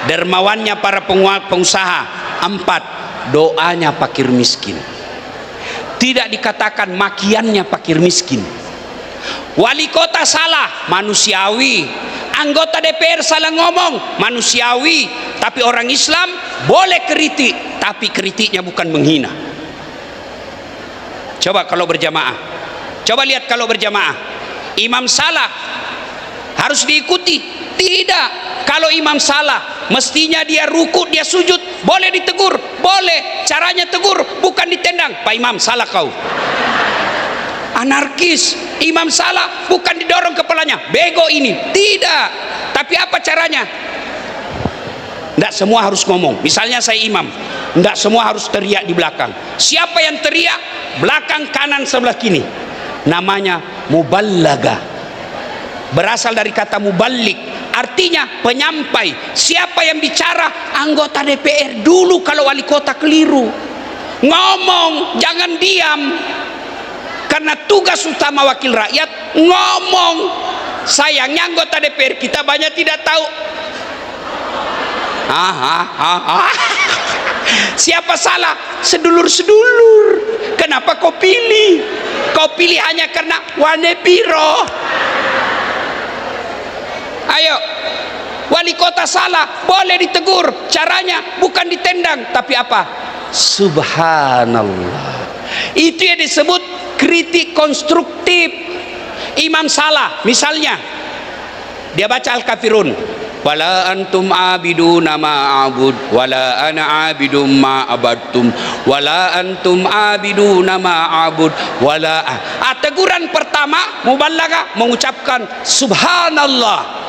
dermawannya para pengusaha. Empat, doanya fakir miskin. Tidak dikatakan makiannya fakir miskin. Wali kota salah, manusiawi. Anggota DPR salah ngomong, manusiawi. Tapi orang Islam boleh kritik, tapi kritiknya bukan menghina. Coba kalau berjamaah, coba lihat kalau berjamaah, imam salah harus diikuti. Tidak. Kalau imam salah, mestinya dia ruku, dia sujud, boleh ditegur, boleh. Caranya tegur, bukan ditendang. Pak Imam, salah kau. Anarkis, imam salah, bukan didorong kepalanya, bego ini. Tidak. Tapi apa caranya? Tidak semua harus ngomong. Misalnya saya imam, tidak semua harus teriak di belakang. Siapa yang teriak? Belakang, kanan, sebelah kiri. Namanya muballaga. Berasal dari kata mubalik, artinya penyampai. Siapa yang bicara? Anggota DPR. Dulu kalau wali kota keliru, ngomong, jangan diam. Karena tugas utama wakil rakyat ngomong. Sayangnya anggota DPR kita banyak tidak tahu. Siapa salah? Sedulur-sedulur. Kenapa kau pilih? Kau pilih hanya karena wane piro. Ayo, wali kota salah, boleh ditegur. Caranya bukan ditendang, tapi apa? Subhanallah. Itu yang disebut kritik konstruktif. Imam salah, misalnya dia baca Al-Kafirun, wala antum abiduna ma a'bud wala ana abidum ma abadtum wala antum abiduna ma a'bud wala. Teguran pertama muballaghah mengucapkan subhanallah.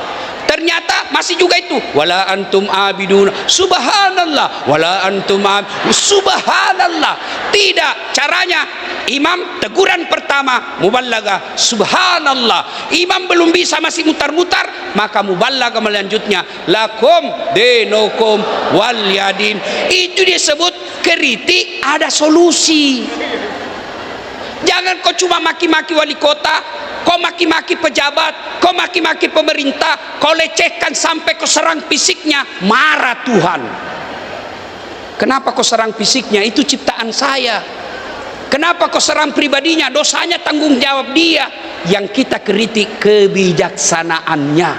ternyata masih juga itu, wala antum abidun subhanallah, wala antum subhanallah. Tidak, caranya imam teguran pertama muballaghah subhanallah, imam belum bisa masih mutar-mutar, maka muballaghah melanjutnya lakum dinukum walyadin. Itu disebut kritik ada solusi. Jangan kau cuma maki-maki wali kota, kau maki-maki pejabat, kau maki-maki pemerintah, kau lecehkan sampai kau serang fisiknya, marah Tuhan. Kenapa kau serang fisiknya? Itu ciptaan saya. Kenapa kau serang pribadinya? Dosanya tanggung jawab dia. Yang kita kritik kebijaksanaannya.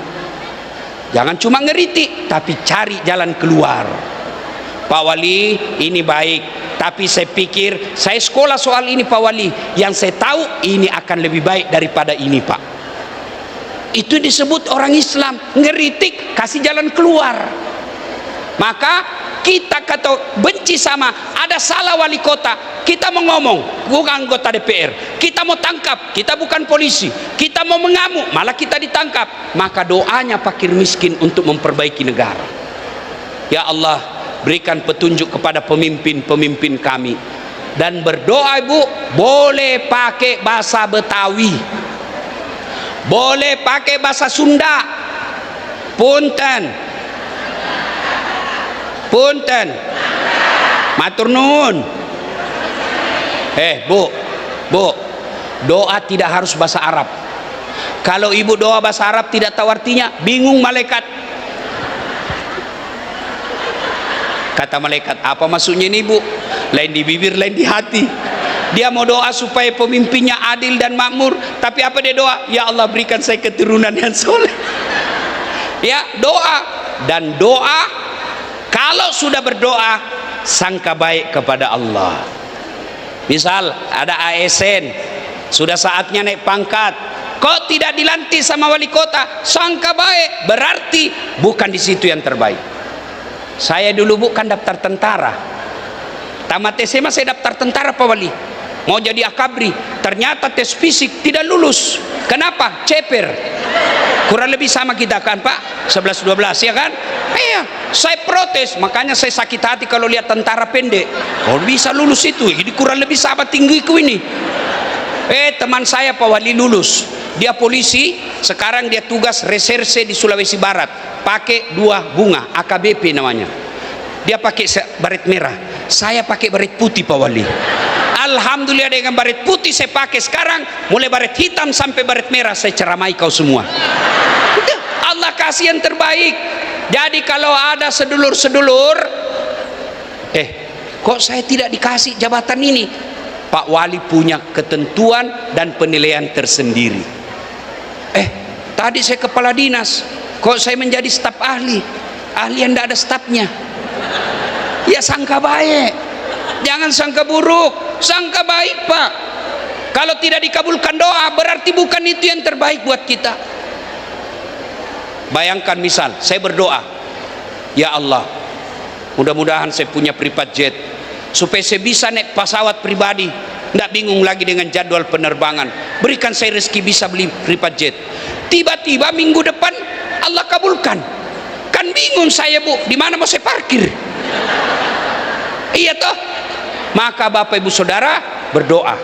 Jangan cuma ngeritik, tapi cari jalan keluar. Pak Wali, ini baik, tapi saya pikir, saya sekolah soal ini Pak Wali, yang saya tahu ini akan lebih baik daripada ini Pak. Itu disebut orang Islam, ngeritik, kasih jalan keluar. Maka kita kata benci sama, ada salah wali kota, kita mau ngomong, bukan anggota DPR, kita mau tangkap, kita bukan polisi, kita mau mengamuk, malah kita ditangkap. Maka doanya fakir miskin untuk memperbaiki negara. Ya Allah, berikan petunjuk kepada pemimpin-pemimpin kami. Dan berdoa Ibu, boleh pakai bahasa Betawi, boleh pakai bahasa Sunda. Punten, punten, matur nuwun. Bu, doa tidak harus bahasa Arab. Kalau ibu doa bahasa Arab tidak tahu artinya, bingung malaikat. Kata malaikat, apa maksudnya ini Bu? Lain di bibir, lain di hati. Dia mau doa supaya pemimpinnya adil dan makmur, tapi apa dia doa? Ya Allah, berikan saya keturunan yang soleh. Ya, doa. Dan doa, kalau sudah berdoa, sangka baik kepada Allah. Misal ada ASN, sudah saatnya naik pangkat, kok tidak dilantik sama wali kota, sangka baik, berarti bukan di situ yang terbaik. Saya dulu bukan daftar tentara, tamat SMA saya daftar tentara Pak Wali, mau jadi akabri, ternyata tes fisik tidak lulus. Kenapa? Ceper. Kurang lebih sama kita kan Pak, 11-12 ya kan? Iya, saya protes, makanya saya sakit hati kalau lihat tentara pendek. Oh bisa lulus itu, jadi kurang lebih sama tinggiku ini. Teman saya Pak Wali lulus, dia polisi, sekarang dia tugas reserse di Sulawesi Barat, pakai 2 bunga, AKBP namanya. Dia pakai baret merah, saya pakai baret putih Pak Wali. Alhamdulillah dengan baret putih saya pakai sekarang, mulai baret hitam sampai baret merah saya ceramai kau semua. Udah, Allah kasih yang terbaik. Jadi kalau ada sedulur-sedulur, kok saya tidak dikasih jabatan ini? Pak Wali punya ketentuan dan penilaian tersendiri. Tadi saya kepala dinas, kok saya menjadi staf ahli? Ahli yang tidak ada stafnya. Ya sangka baik, jangan sangka buruk, sangka baik Pak. Kalau tidak dikabulkan doa, berarti bukan itu yang terbaik buat kita. Bayangkan misal saya berdoa, ya Allah, mudah-mudahan saya punya private jet supaya saya bisa naik pesawat pribadi, tidak bingung lagi dengan jadwal penerbangan. Berikan saya rezeki bisa beli private jet. Tiba-tiba minggu depan Allah kabulkan, kan bingung saya Bu, di mana mau saya parkir? Iya toh? Maka Bapak Ibu Saudara berdoa.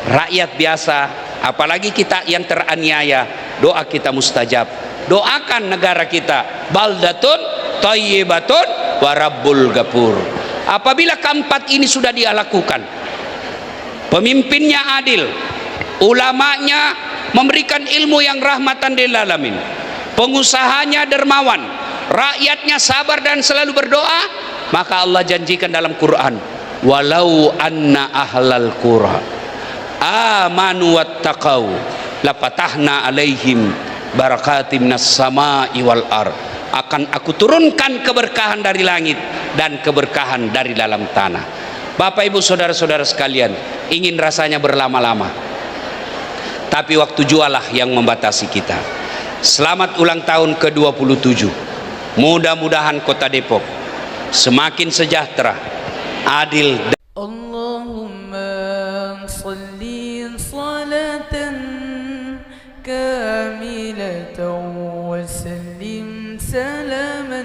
Rakyat biasa, apalagi kita yang teraniaya, doa kita mustajab. Doakan negara kita, baldatun thayyibatun wa rabbul ghafur. Apabila keempat ini sudah dia lakukan, pemimpinnya adil, ulamanya memberikan ilmu yang rahmatan lil alamin, pengusahanya dermawan, rakyatnya sabar dan selalu berdoa, maka Allah janjikan dalam Quran, walau anna ahlal qura amanu wattaqau lapatahna alaihim barakatim minas samai wal ar. Akan aku turunkan keberkahan dari langit dan keberkahan dari dalam tanah. Bapak Ibu saudara-saudara sekalian, ingin rasanya berlama-lama, tapi waktu jualah yang membatasi kita. Selamat ulang tahun ke-27. Mudah-mudahan Kota Depok semakin sejahtera, adil. Allahumma salli salatan kamilatan وسلم سلاما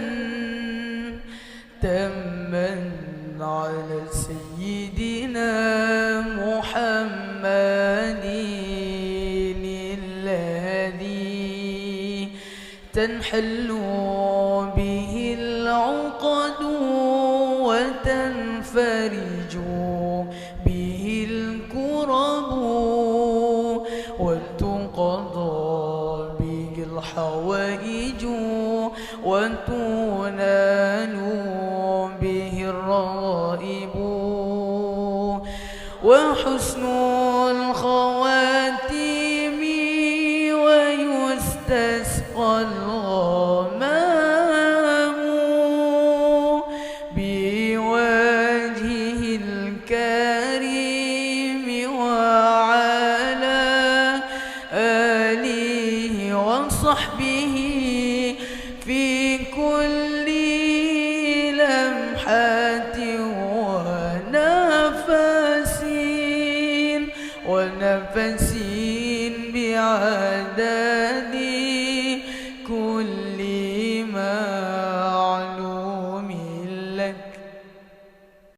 تاما على سيدنا محمد الذي تنحل به العقد وتنفرج به الكرب وتقضى به الحوائج وتنال به الرغائب وحسن الخواتيم ويستسقى الغمام بوجهه الكريم وعلى آله وصحبه في كل لمحة ونفس بعد